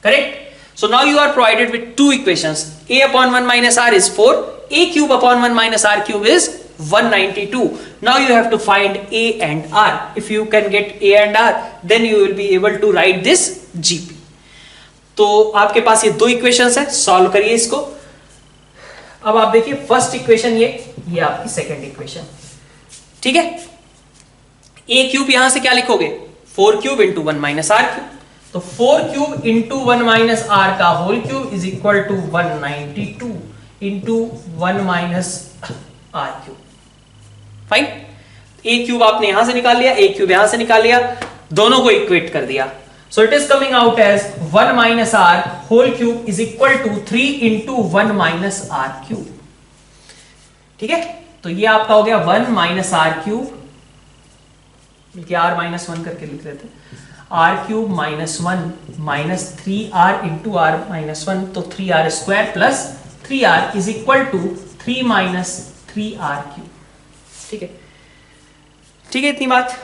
Correct? So now you are provided with two equations. A upon 1 minus r is 4, a cube upon 1 minus r cube is 192. Now you have to find a and r. If you can get a and r, then you will be able to write this GP. तो आपके पास ये दो equations है, solve करिए इसको। अब आप देखिए फर्स्ट इक्वेशन, ये ये आपकी सेकेंड इक्वेशन, ठीक है। ए क्यूब यहां से क्या लिखोगे, 4 cube into 1 minus r cube, तो 4 क्यूब इंटू 1 माइनस आर का whole cube is equal to 192 into 1 minus r cube. Fine, A cube आपने यहां से निकाल लिया, ए क्यूब यहां से निकाल लिया, दोनों को इक्वेट कर दिया। So it is coming out as 1 minus r whole cube is equal to 3 into 1 minus r cube, ठीक है। तो ये आपका हो गया 1 माइनस आर क्यूब, बल्कि आर माइनस 1 करके लिख लेते, r cube minus 1 minus 3r into r minus 1, तो 3r square plus 3r is equal to 3 minus 3r cube, ठीक है। ठीक है, इतनी बात।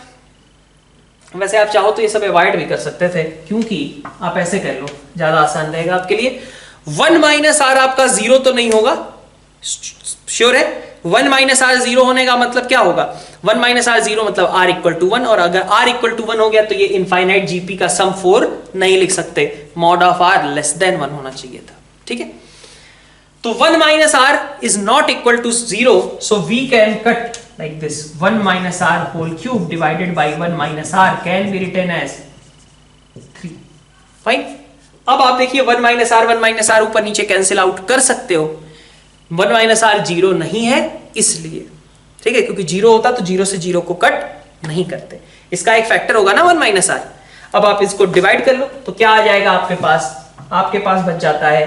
वैसे आप चाहो तो ये सब अवॉइड भी कर सकते थे, क्योंकि आप ऐसे कर लो, ज्यादा आसान रहेगा आपके लिए। 1 माइनस आर आपका 0 तो नहीं होगा, श्योर है। 1 माइनस आर 0 होने का मतलब क्या होगा, 1 माइनस आर 0 मतलब r इक्वल टू 1, और अगर r इक्वल टू 1 हो गया तो ये इनफाइनाइट जीपी का सम 4 नहीं लिख सकते, mod of r less than 1 होना चाहिए था, ठीक है। तो 1 minus are is not equal to 0, so we can cut like this, 1 minus r whole cube divided by 1 minus r can be written as 3. Fine, अब आप देखिए 1 minus r ऊपर नीचे कैंसिल आउट कर सकते हो, 1 minus r 0 नहीं है इसलिए, ठीक है, क्योंकि 0 होता तो 0 से 0 को कट नहीं करते, इसका एक फैक्टर होगा ना 1 minus r। अब आप इसको डिवाइड कर लो तो क्या आ जाएगा आपके पास बच जाता है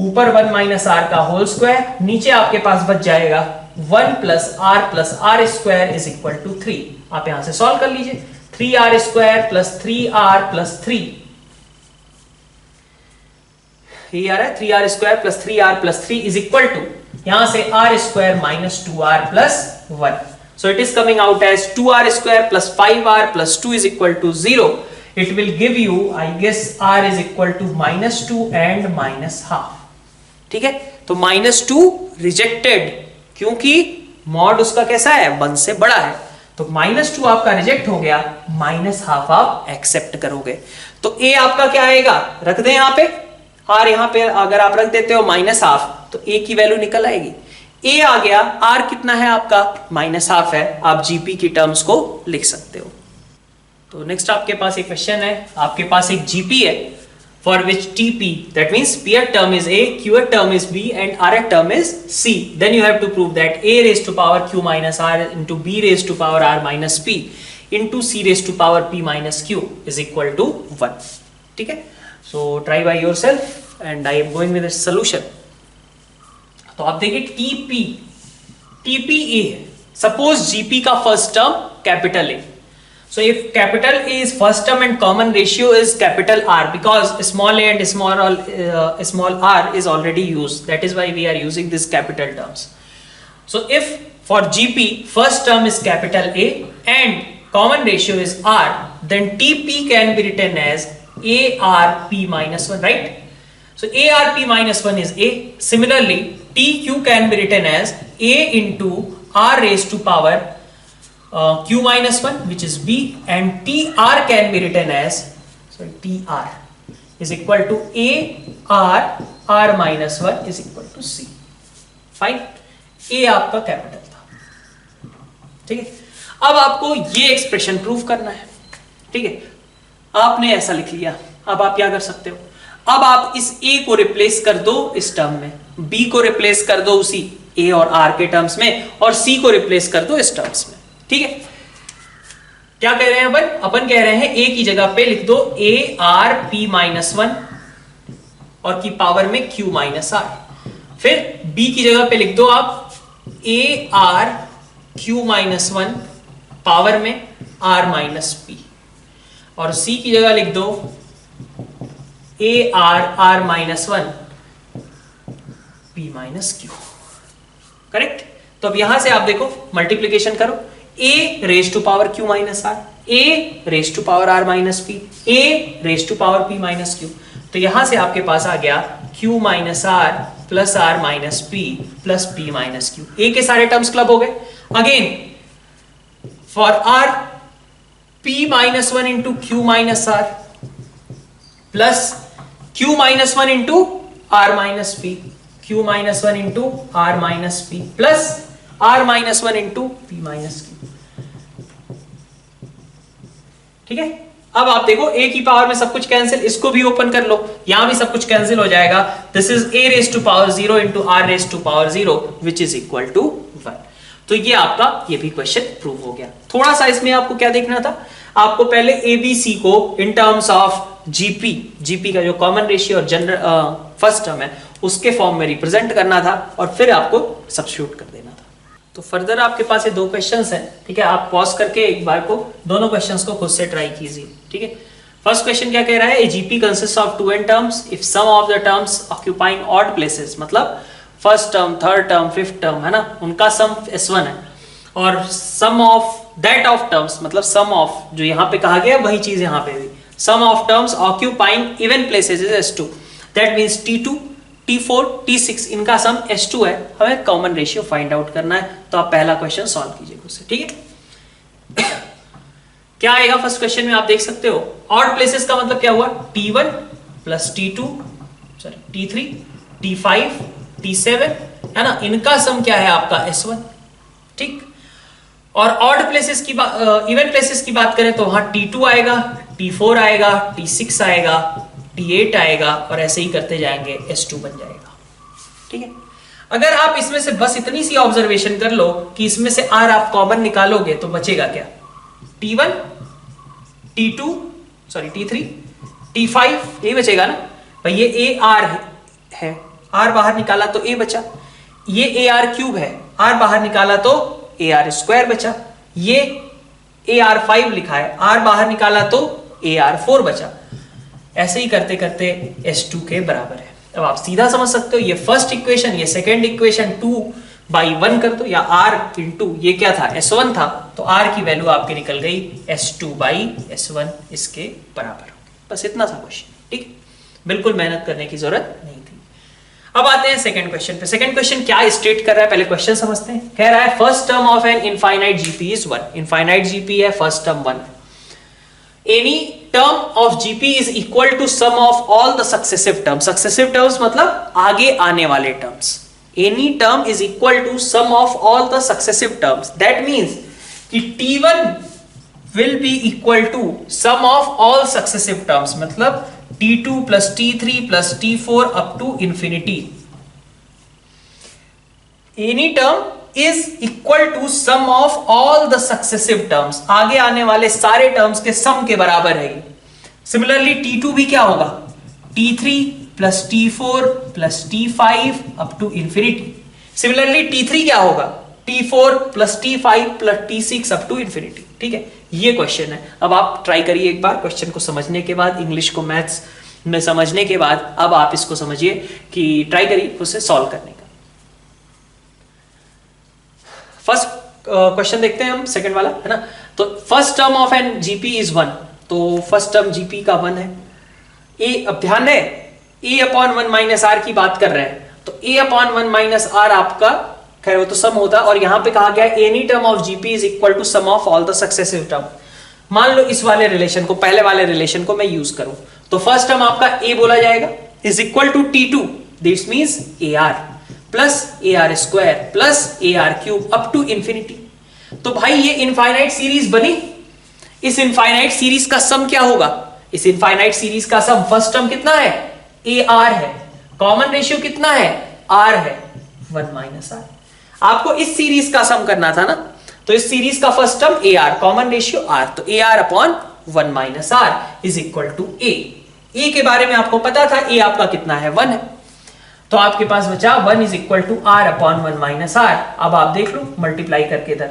ऊपर 1 minus r का होल स्क्वायर, नीचे आपके पास बच जाएगा 1 plus r square is equal to 3। आप यहां से सॉल्व कर लीजिए, 3r square plus 3r plus 3, ये आ रहा है 3r square plus 3r plus 3 is equal to, यहां से r square minus 2r plus 1, so it is coming out as 2r square plus 5r plus 2 is equal to 0। It will give you, I guess, r is equal to -2 and -½ ठीक है। तो -2 rejected, क्योंकि mod उसका कैसा है, 1 से बड़ा है, तो -2 आपका रिजेक्ट हो गया, -½ आप एक्सेप्ट करोगे। तो a आपका क्या आएगा, रख दें यहां पे r, यहां पे अगर आप रख देते हो -½ तो a की वैल्यू निकल आएगी, a आ गया, r कितना है आपका -½ है, आप जीपी की टर्म्स को लिख सकते हो। तो नेक्स्ट आपके पास एक क्वेश्चन है, आपके पास एक जीपी है for which TP, that means Pth term is A, Qth term is B and Rth term is C. Then you have to prove that A raised to power Q minus R into B raised to power R minus P into C raised to power P minus Q is equal to 1. ठीक है, so try by yourself and I am going with the solution. तो आप देखिए TP A है, suppose GP का first term capital A. So if capital A is first term and common ratio is capital R, because small a and small r is already used, that is why we are using these capital terms. So if for GP first term is capital A and common ratio is R, then TP can be written as ARP minus 1, right? So ARP minus 1 is A. Similarly, TQ can be written as A into R raised to power Q minus 1, which is B, and TR can be written as, TR is equal to R minus 1 is equal to C. Fine, A आपका capital था, ठीक है। अब आपको ये expression prove करना है, ठीक है। आपने ऐसा लिख लिया, अब आप क्या कर सकते हो, अब आप इस A को रिप्लेस कर दो इस टर्म में, B को रिप्लेस कर दो उसी A और R के टर्म्स में, और C को रिप्लेस कर दो इस टर्म्स में, ठीक है। क्या कह रहे हैं अपन कह रहे हैं A की जगह पे लिख दो ARP माइनस 1 और की पावर में Q माइनस R, फिर B की जगह पे लिख दो आप ARQ माइनस 1 पावर में R माइनस P, और C की जगह लिख दो AR minus 1 P minus Q, correct. तो अब यहां से आप देखो मल्टीप्लीकेशन करो, A raise to power Q minus R, A raise to power R minus P, A raise to power P minus Q, तो यहां से आपके पास आ गया Q minus R plus R minus P plus P minus Q। A के सारे terms club हो गए। Again for R P minus 1 into Q minus R plus Q minus 1 into R minus P, Q minus 1 into R minus P plus r minus one into P minus Q. ठीक है, अब आप देखो a की power में सब कुछ cancel, इसको भी ओपन कर लो, यहां भी सब कुछ कैंसिल हो जाएगा। This is a raise to power 0 into r raise to power 0 which is equal to 1। तो ये आपका ये भी क्वेश्चन प्रूव हो गया। थोड़ा सा इसमें आपको क्या देखना था, आपको पहले ABC को इन टर्म्स ऑफ जीपी का जो कॉमन रेशियो और जनरल फर्स्ट टर्म है उसके फॉर्म में रिप्रेजेंट करना था और फिर आपको सब्स्टिट्यूट कर देना था। तो फर्दर आपके पास ये दो क्वेश्चंस हैं, ठीक है, आप पॉज करके एक बार को दोनों क्वेश्चंस को खुद से ट्राई कीजिए। ठीक है, फर्स्ट क्वेश्चन क्या कह रहा है, a GP consist of 2n terms if sum of the terms occupying odd places, मतलब first term, third term, fifth term है ना, उनका सम S1 है और sum of that of terms, मतलब सम ऑफ जो यहाँ पे कहा गया वही चीज यहाँ पे भी, sum of terms occupying even places is S2, that means T2, T4, T6 इनका सम S2 है, हमें कॉमन रेशियो फाइंड आउट करना है। तो आप पहला क्वेश्चन सॉल्व कीजिए उससे। ठीक है, क्या आएगा फर्स्ट क्वेश्चन में, आप देख सकते हो ऑड प्लेसेस का मतलब क्या हुआ, T1 plus T2 sorry T3 T5 T7 है ना, इनका सम क्या है आपका S1। ठीक, और ऑड प्लेसेस की इवन प्लेसेस की बात करें तो वहां T2 आएगा, T4 आएगा, T6 आएगा, T8 आएगा और ऐसे ही करते जाएंगे, S2 बन जाएगा। ठीक है, अगर आप इसमें से बस इतनी सी ऑब्जर्वेशन कर लो कि इसमें से R आप कॉमन निकालोगे तो बचेगा क्या, T1 T2 sorry T3 T5 यही बचेगा ना भाई, ये AR है, R बाहर निकाला तो A बचा, ये AR क्यूब है, R बाहर निकाला तो AR स्क्वायर बचा, ये AR5 लिखा है, R बाहर निकाला तो AR4 बचा, ऐसे ही करते करते S2 के बराबर है। अब आप सीधा समझ सकते हो, ये फर्स्ट इक्वेशन ये सेकेंड इक्वेशन 2/1 कर दो, या R इंटू ये क्या था S1 था, तो R की वैल्यू आपकी निकल गई S2/S1 इसके बराबर हो गई। बस इतना सा क्वेश्चन। ठीक, बिल्कुल मेहनत करने की जरूरत नहीं थी। अब आते हैं सेकंड क्वेश्चन पे। सेकंड क्वेश्चन क्या स्टेट कर रहा है, पहले क्वेश्चन समझते हैं। कह रहा है first term of an infinite GP is 1, infinite GP है, first term 1, any term of GP is equal to sum of all the successive terms, successive terms मतलब आगे आने वाले terms, any term is equal to sum of all the successive terms, that means कि T1 will be equal to sum of all successive terms, मतलब T2 plus T3 plus T4 up to infinity. Any term is equal to sum of all the successive terms. आगे आने वाले सारे terms के सम के बराबर है। Similarly T2 भी क्या होगा, T3 plus T4 plus T5 up to infinity. Similarly T3 क्या होगा, T4 plus T5 plus T6 up to infinity. ठीक है, ये क्वेश्चन है। अब आप ट्राई करिए एक बार, क्वेश्चन को समझने के बाद, इंग्लिश को मैथ्स में समझने के बाद, अब आप इसको समझिए कि ट्राई करिए उसे सॉल्व करने का। फर्स्ट क्वेश्चन देखते हैं हम, सेकंड वाला है ना। तो first term of an GP is 1, तो फर्स्ट टर्म जीपी का 1 है। ए, अब ध्यान है A/1 माइनस आर की बात कर रहे हैं, तो A/1 माइनस आर आपका खैर वो तो सम होता है, और यहां पे कहा गया any term of GP is equal to sum of all the successive term. मान लो इस वाले रिलेशन को, पहले वाले रिलेशन को मैं यूज करूं, तो फर्स्ट टर्म आपका A बोला जाएगा is equal to T2, this means AR plus AR square plus AR cube up to infinity. तो भाई ये इनफाइनाइट सीरीज बनी, इस इनफाइनाइट सीरीज का सम क्या होगा, इस इनफाइनाइट सीरीज का सम फर्स्ट टर्म कितना है, AR है, कॉमन रेशियो कितना है, R है, 1 माइनस आर। आपको इस सीरीज का सम करना था ना, तो इस सीरीज का first term AR, common ratio R, तो AR upon 1 minus are is equal to A। A के बारे में आपको पता था, A आपका कितना है, 1 है, तो आपके पास बचा 1 is equal to R upon 1 minus R. अब आप देख लो मल्टीप्लाई करके इधर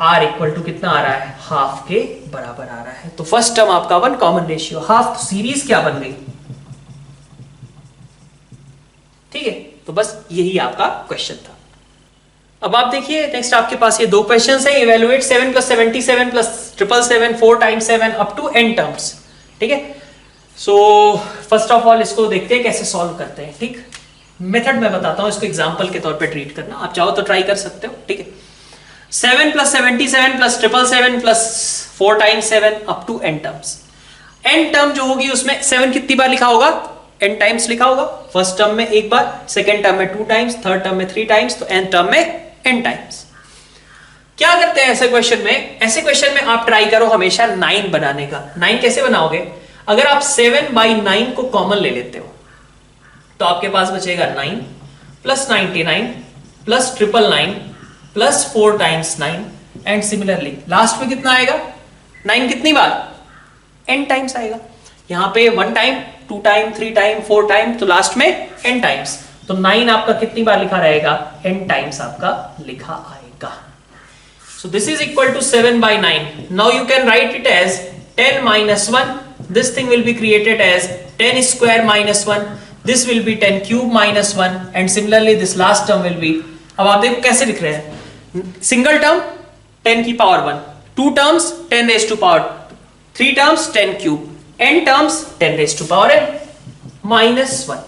R इक्वल टू कितना आ रहा है, हाफ के बराबर आ रहा है। तो फर्स्ट टर्म आपका 1, कॉमन रेशियो हाफ, तो सीरीज क्या बन गई। ठीक है, तो बस यही आपका क्वेश्चन था। अब आप देखिए नेक्स्ट आपके पास ये दो क्वेश्चंस हैं, evaluate 7 + 77 + 777 4 × 7 up to n terms. ठीक है, सो फर्स्ट ऑफ ऑल इसको देखते हैं कैसे सॉल्व करते हैं। ठीक, मेथड मैं बताता हूं, इसको एग्जांपल के तौर पे ट्रीट करना, आप चाहो तो ट्राई कर सकते हो। ठीक है, 7 + 77 + 777 + 4 × 7 up to n terms. n term जो होगी उसमें 7 कितनी बार लिखा होगा, n टाइम्स लिखा होगा। फर्स्ट टर्म में एक बार, सेकेंड टर्म में 2 टाइम्स, थर्ड टर्म में 3 टाइम्स, तो n टर्म में n टाइम्स। क्या करते हैं ऐसे क्वेश्चन में? ऐसे क्वेश्चन में आप ट्राई करो हमेशा 9 बनाने का। 9 कैसे बनाओगे? अगर आप 7/9 को कॉमन ले लेते हो तो आपके पास बचेगा 9 plus 99 plus 999 plus 4 times 9 and similarly last में कितना आएगा? 9 कितनी बार? n टाइम्स आएगा। यहां पे 1 टाइम, 2 टाइम, 3 टाइम, 4 टाइम, तो लास्ट में n टाइम्स। तो 9 आपका कितनी बार लिखा रहेगा? n टाइम्स आपका लिखा आएगा। So this is equal to 7/9. Now you can write it as 10 minus 1. This thing will be created as 10 square minus 1. This will be 10 cube minus 1. And similarly this last term will be, अब आप देखो कैसे लिख रहे हैं, single term 10 की power 1, 2 terms 10 raised to power 3 terms 10 cube, n terms 10 raised to power n minus 1.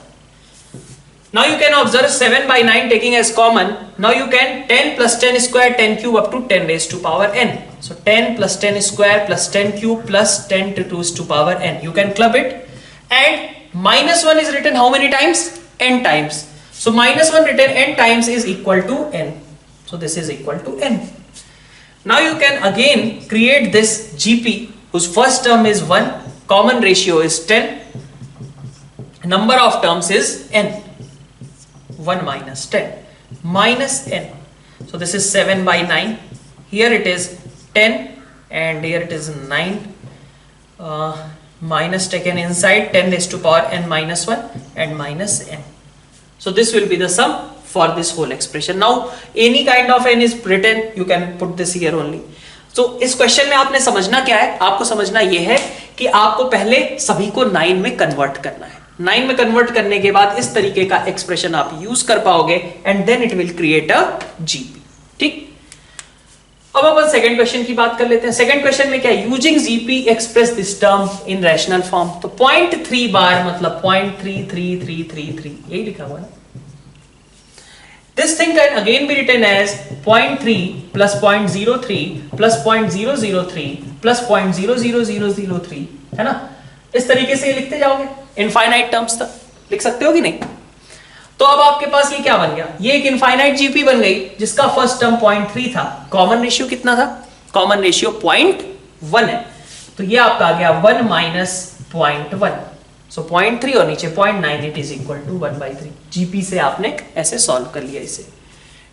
Now you can observe 7/9 taking as common. Now you can 10 plus 10 square 10 cube up to 10 raised to power n. So 10 plus 10 square plus 10 cube plus 10 to 2 to power n. You can club it. And minus 1 is written how many times? N times. So minus 1 written n times is equal to n. So this is equal to n. Now you can again create this GP whose first term is 1. Common ratio is 10. Number of terms is n. 1 minus 10 minus n. So this is 7/9. Here it is 10 and here it is 9. Minus taken inside 10 raised to power n minus 1 and minus n. So this will be the sum for this whole expression. Now any kind of n is written, you can put this here only. So इस question में आपने समझना क्या है? आपको समझना यह है कि आपको पहले सभी को 9 में कन्वर्ट करना है। 9 में कन्वर्ट करने के बाद इस तरीके का एक्सप्रेशन आप यूज कर पाओगे and then it will create a GP. ठीक, अब अपन सेकंड क्वेश्चन की बात कर लेते हैं। सेकंड क्वेश्चन में क्या है? Using GP express this term in rational form. तो 0.3 बार मतलब 0.33333 यही लिखा हुआ है। This thing can again be written as 0.3 plus 0.03 plus 0.003 plus 0.00003, है ना? इस तरीके से लिखते जाओगे इनफाइनाइट टर्म्स तक लिख सकते हो कि नहीं? तो अब आपके पास ये क्या बन गया? ये एक इनफाइनाइट जीपी बन गई जिसका फर्स्ट टर्म 0.3 था। कॉमन रेशियो कितना था? कॉमन रेशियो 0.1 है। तो ये आपका आ गया 1 माइनस 0.1। सो 0.3 और नीचे 0.9, it is equal to 1/3। GP से आपने ऐसे सॉल्व कर लिया इसे।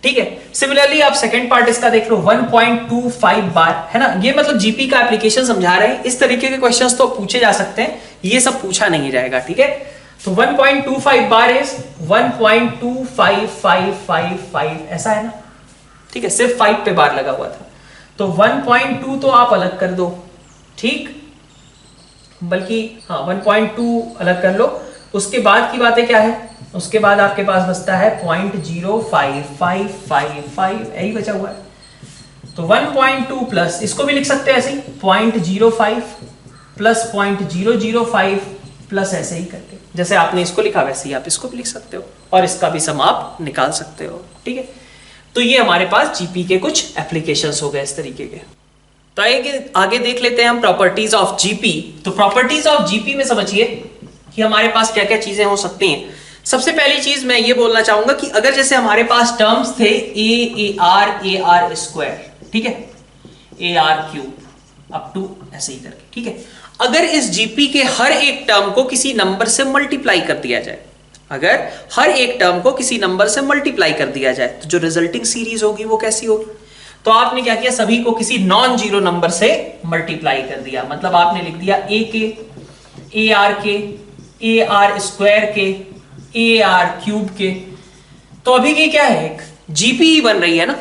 ठीक है, सिमिलरली आप सेकंड पार्ट इसका देख लो 1.25 बार, है ना? ये मतलब जीपी का एप्लीकेशन समझा रहे हैं। इस तरीके के क्वेश्चंस तो पूछे जा सकते हैं, ये सब पूछा नहीं जाएगा। ठीक है, तो 1.25 बार इज 1.25555 ऐसा है ना? ठीक है, सिर्फ 5 पे बार लगा हुआ था, तो 1.2 तो आप अलग कर दो। ठीक, बल्कि हाँ 1.2 अलग कर लो। उसके बाद की बातें क्या है? उसके बाद आपके पास बचता है 0.05555 यही बचा हुआ है। तो 1.2 प्लस इसको भी लिख सकते हैं ऐसे ही 0.05 प्लस 0.005 प्लस ऐसे ही करके, जैसे आपने इसको लिखा वैसे ही आप इसको भी लिख सकते हो और इसका भी सम आप निकाल सकते हो। ठीक है, तो ये हमारे पास जीपी के कुछ एप्लीकेशंस हो गए इस तरीके के। तो आगे देख लेते हैं हम प्रॉपर्टीज ऑफ जीपी। तो प्रॉपर्टीज ऑफ जीपी में समझिए कि हमारे पास क्या क्या चीजें हो सकती हैं। सबसे पहली चीज मैं ये बोलना चाहूंगा कि अगर जैसे हमारे पास टर्म्स थे ए आर स्क्वायर, ठीक है, A R cube up to ऐसे ही करके, ठीक है, अगर इस जीपी के हर एक टर्म को किसी नंबर से मल्टीप्लाई कर दिया जाए, अगर हर एक टर्म को किसी नंबर से मल्टीप्लाई कर दिया जाए तो जो रिजल्टिंग सीरीज होगी वो कैसी होगी? तो आपने क्या किया? सभी को किसी नॉन जीरो नंबर से मल्टीप्लाई कर दिया। मतलब आपने लिख दिया ए के, ए आर स्क्वायर के, ए आर क्यूब के। तो अभी की क्या है? एक जीपी बन रही है ना,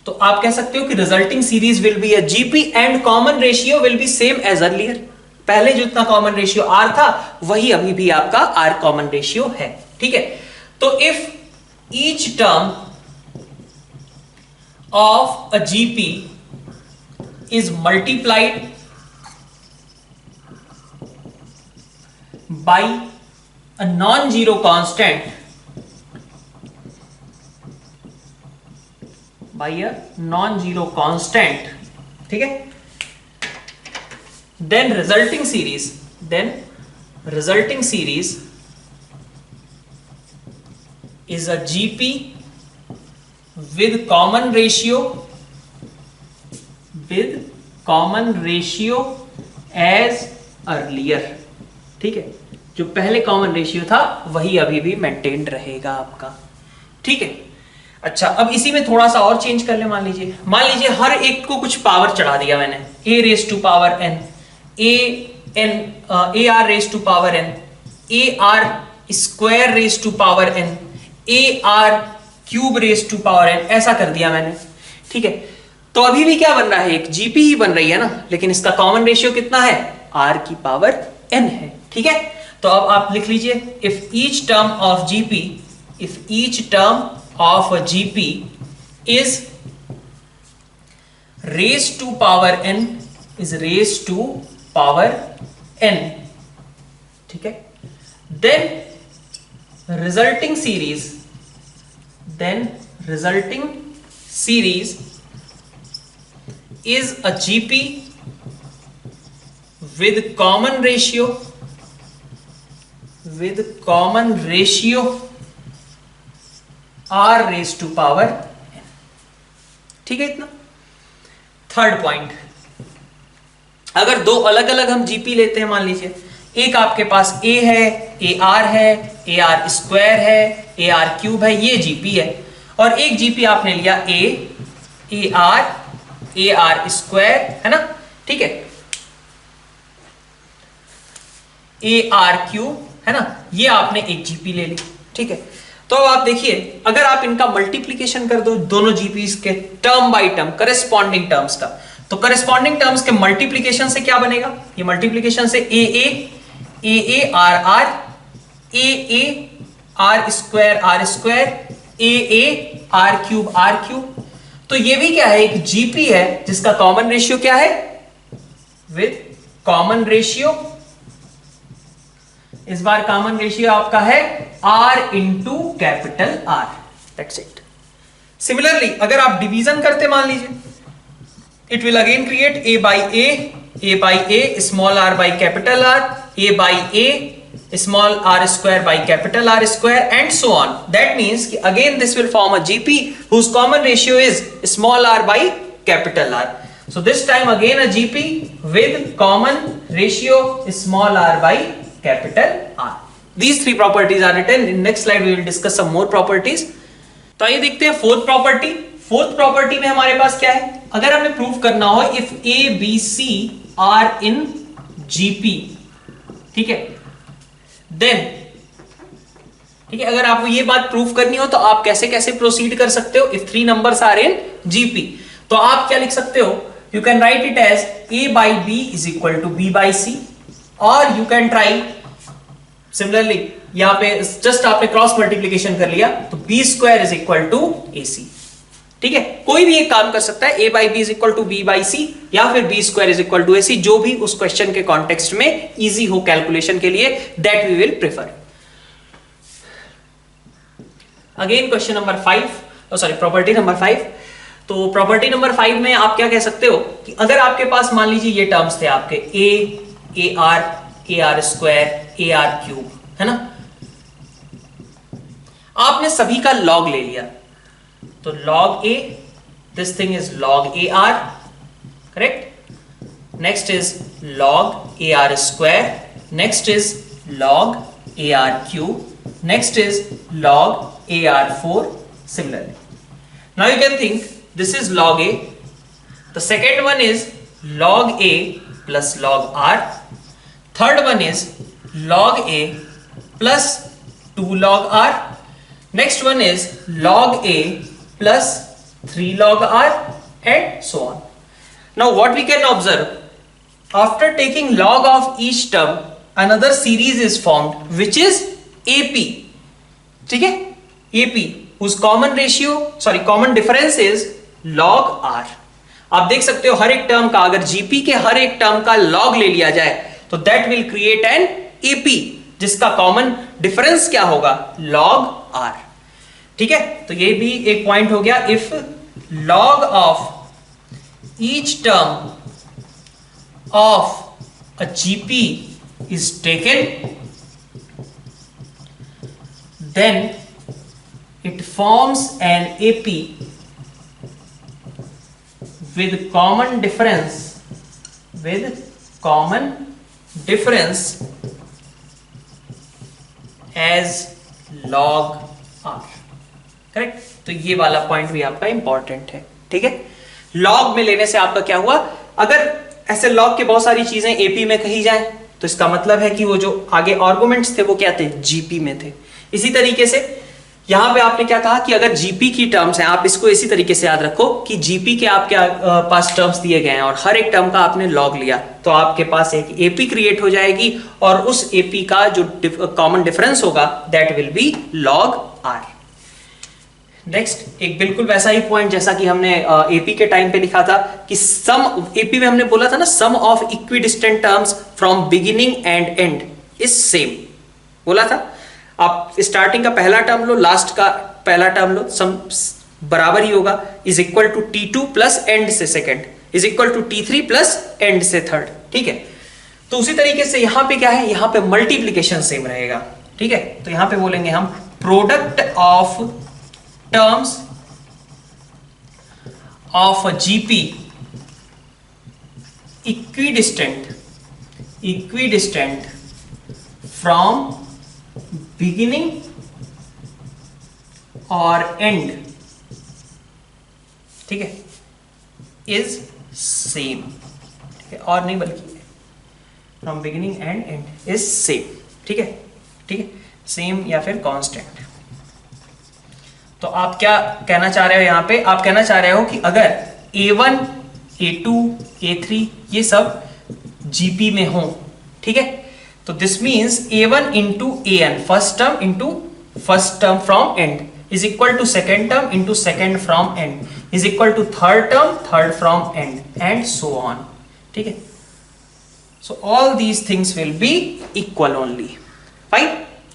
तो आप कह सकते हो कि resulting series will be a GP and common ratio will be same as earlier. पहले जितना कॉमन रेशियो आर था वही अभी भी आपका आर कॉमन रेशियो है। ठीक है, तो if each term of a GP is multiplied by a non-zero constant, by a non-zero constant, ठीक है, then resulting series is a GP with common ratio as earlier। ठीक है, जो पहले कॉमन रेशियो था वही अभी भी मेंटेन्ड रहेगा आपका। ठीक है, अच्छा अब इसी में थोड़ा सा और चेंज कर ले। मान लीजिए हर एक को कुछ पावर चढ़ा दिया मैंने, a raise to power n, a r raise to power n, a r square raise to power n, a r cube raise to power n, ऐसा कर दिया मैंने। ठीक है, तो अभी भी क्या बन रहा है, एक जीपी ही बन रही है ना, लेकिन इसका कॉमन रेशियो कितना है, r की पावर n है। ठीक है, तो अब आप लिख लीजिए, if each term of GP is raise to power n, ठीक है, then resulting series is a GP with common ratio r raised to power n। ठीक है इतना। थर्ड पॉइंट, अगर दो अलग अलग हम जीपी लेते हैं, मान लीजिए एक आपके पास a है, AR है, AR स्क्वायर है, AR क्यूब है, ये जीपी है, और एक जीपी आपने लिया AR स्क्वायर है ना, ठीक है, AR क्यूब है ना, ये आपने एक जीपी ले ली। ठीक है, तो अब आप देखिए, अगर आप इनका मल्टीप्लीकेशन कर दो दोनों जीपीस के term by term, corresponding terms का, तो करस्पॉन्डिंग टर्म्स के मल्टीप्लीकेशन से क्या बनेगा, ये मल्टीप्लीकेशन से AR square R square, R cube, तो ये भी क्या है, एक जीपी है जिसका कॉमन रेशियो क्या है, विद कॉमन रेशियो, इस बार कॉमन रेशियो आपका है R into capital R, that's it. Similarly अगर आप डिवीजन करते, मान लीजिए, it will again create A by A small r by capital R, A by A small r square by capital R square, and so on. That means कि again this will form a GP whose common ratio is small r by capital R। So this time again a GP with common ratio small r by capital R. These three properties are written. In next slide we will discuss some more properties. तो आइए देखते हैं fourth property. Fourth property में हमारे पास क्या है, अगर हमें प्रूफ करना हो if A B C are in GP, ठीक है, देन, ठीक है, अगर आपको ये बात प्रूफ करनी हो तो आप कैसे कैसे प्रोसीड कर सकते हो, if three numbers are in GP, तो आप क्या लिख सकते हो, you can write it as A by B is equal to B by C, और you can try similarly, यहां पे जस्ट आपने क्रॉस मल्टीप्लीकेशन कर लिया तो B square is equal to AC। ठीक है, कोई भी एक काम कर सकता है, A by B is equal to B by C, या फिर B square is equal to AC, जो भी उस क्वेश्चन के कॉन्टेक्स्ट में इजी हो कैलकुलेशन के लिए, that we will prefer. Again question number 5, sorry property number 5। तो प्रॉपर्टी नंबर 5 में आप क्या कह सकते हो कि अगर आपके पास मान लीजिए ये टर्म्स थे आपके AR स्क्वायर, AR क्यूब, है ना, आपने सभी का लॉग ले लिया, तो log A, this thing is log AR, correct, next is log AR square, next is log AR cube, next is log AR4, similarly. Now you can think this is log A, the second one is log A plus log R, third one is log A plus 2 log R, next one is log A plus 3 log R, and so on. Now what we can observe, after taking log of each term another series is formed which is AP, ठीक है, AP whose common ratio, sorry common difference is log R। आप देख सकते हो हर एक term का, अगर GP के हर एक टर्म का लॉग ले लिया जाए तो that will create an AP जिसका कॉमन डिफरेंस क्या होगा, log R। ठीक है, तो ये भी एक पॉइंट हो गया, if log of each term of a GP is taken, then it forms an AP with common difference as log r। Correct? तो ये वाला पॉइंट भी आपका इंपॉर्टेंट है। ठीक है, लॉग में लेने से आपका क्या हुआ, अगर ऐसे लॉग के बहुत सारी चीजें एपी में कही जाए तो इसका मतलब है कि वो जो आगे आर्गुमेंट्स थे वो क्या थे, जीपी में थे। इसी तरीके से यहां पे आपने क्या कहा कि अगर जीपी की टर्म्स हैं, आप इसको इसी तरीके से याद रखो कि जीपी के आपके पास टर्म्स दिए गए हैं और हर एक टर्म का आपने लॉग लिया तो आपके पास एक एपी क्रिएट हो जाएगी और उस एपी का जो कॉमन डिफरेंस होगा that will be log are. Next एक बिल्कुल वैसा ही पॉइंट जैसा कि हमने एपी के टाइम पे लिखा था कि सम, एपी में हमने बोला था ना, sum of equidistant terms from beginning and end is same बोला था। आप स्टार्टिंग का पहला टर्म लो, लास्ट का पहला टर्म लो, सम बराबर ही होगा, is equal to T2 plus end से second is equal to T3 plus end से थर्ड। ठीक है, तो उसी तरीके से यहां पे क्या है, यहां पे मल्टीप्लीकेशन सेम रहेगा। ठीक है, तो यहां पे बोलेंगे हम product of terms of GP equidistant from beginning और एंड, ठीक है, इज सेम। ठीक है, और नहीं बल्कि from beginning and end is same. ठीक है, ठीक है, सेम या फिर कांस्टेंट। तो आप क्या कहना चाह रहे हो यहां पे, आप कहना चाह रहे हो कि अगर A1, A2, A3 ये सब जीपी में हो, ठीक है, तो this means A1 into AN first term from end is equal to second term into second from end is equal to third term third from end and so on. ठीक है, so all these things will be equal only. Fine,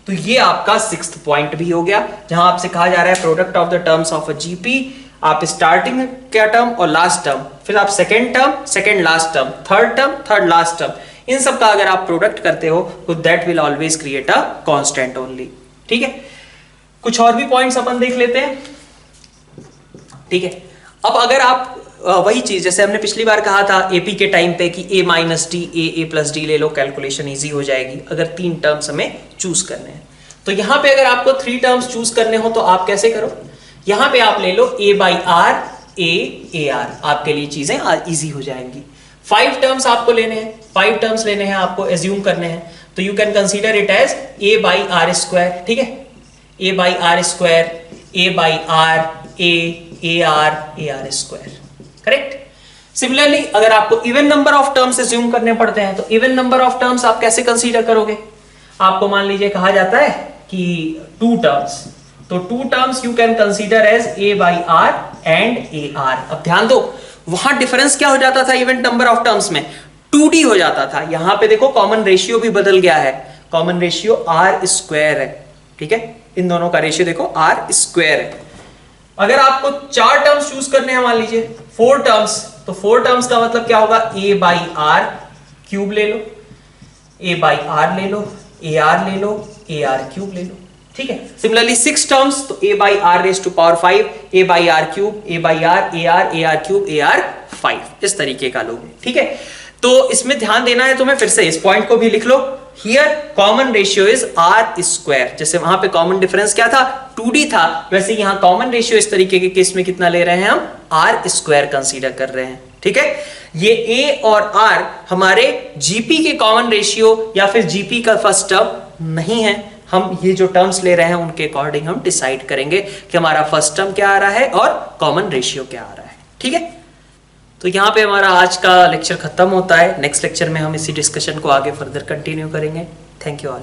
तो ये आपका sixth point भी हो गया जहां आपसे कहा जा रहा है product of the terms of a GP, आप स्टार्टिंग का टर्म और लास्ट टर्म, फिर आप second term second last term, third last term, इन सब का अगर आप प्रोडक्ट करते हो तो that will always create a constant only. ठीक है, कुछ और भी पॉइंट्स अपन देख लेते हैं। ठीक है, अब अगर आप वही चीज जैसे हमने पिछली बार कहा था एपी के टाइम पे कि a minus D A plus D ले लो, कैलकुलेशन इजी हो जाएगी अगर 3 टर्म्स हमें चूज करने हैं। तो यहां पे अगर आपको 3 टर्म्स चूज करने हो तो आप कैसे करो, यहां पे आप ले लो a by R A R, आपके लिए चीजें इजी हो जाएंगी। 5 टर्म्स आपको लेने हैं, 5 टर्म्स लेने हैं आपको, एज्यूम करने हैं, तो you can consider it as a by R square. ठीक है, a by R square, a by R A R square. Correct. Similarly अगर आपको even number of terms assume करने पड़ते हैं तो इवन नंबर ऑफ टर्म्स आप कैसे कंसीडर करोगे, आपको मान लीजिए कहा जाता है कि 2 टर्म्स, तो 2 terms you can consider as a by R and A R. अब ध्यान दो वहां डिफरेंस क्या हो जाता था इवन नंबर ऑफ टर्म्स में, 2d हो जाता था, यहां पे देखो कॉमन रेशियो भी बदल गया है, कॉमन रेशियो r स्क्वायर है। ठीक है, इन दोनों का रेशियो देखो r स्क्वायर है। अगर आपको 4 टर्म्स चूज करने हैं, मान लीजिए 4 टर्म्स, तो 4 टर्म्स का मतलब क्या होगा, a बाई आर क्यूब ले लो, a बाई आर ले लो, ए आर ले लो, ए आर क्यूब ले लो। ठीक है, सिमिलरली 6 टर्म्स तो a by R raise to power 5, a by R cube, a by R, A R cube, A R 5, इस तरीके का लोगे। ठीक है, तो इसमें ध्यान देना है तुम्हें, फिर से इस पॉइंट को भी लिख लो, here common ratio is r square. जैसे वहां पे कॉमन डिफरेंस क्या था, 2d था, वैसे यहां कॉमन रेशियो इस तरीके के केस में कितना ले रहे हैं, हम r स्क्वायर कंसीडर कर रहे हैं। ठीक है, ये a और r हमारे जीपी के कॉमन रेशियो या फिर जीपी का फर्स्ट टर्म नहीं है, हम ये जो टर्म्स ले रहे हैं उनके अकॉर्डिंग हम डिसाइड करेंगे कि हमारा फर्स्ट टर्म क्या आ रहा है और कॉमन रेशियो क्या आ रहा है। ठीक है, तो यहाँ पे हमारा आज का लेक्चर खत्म होता है। नेक्स्ट लेक्चर में हम इसी डिस्कशन को आगे फर्दर कंटिन्यू करेंगे। Thank you all.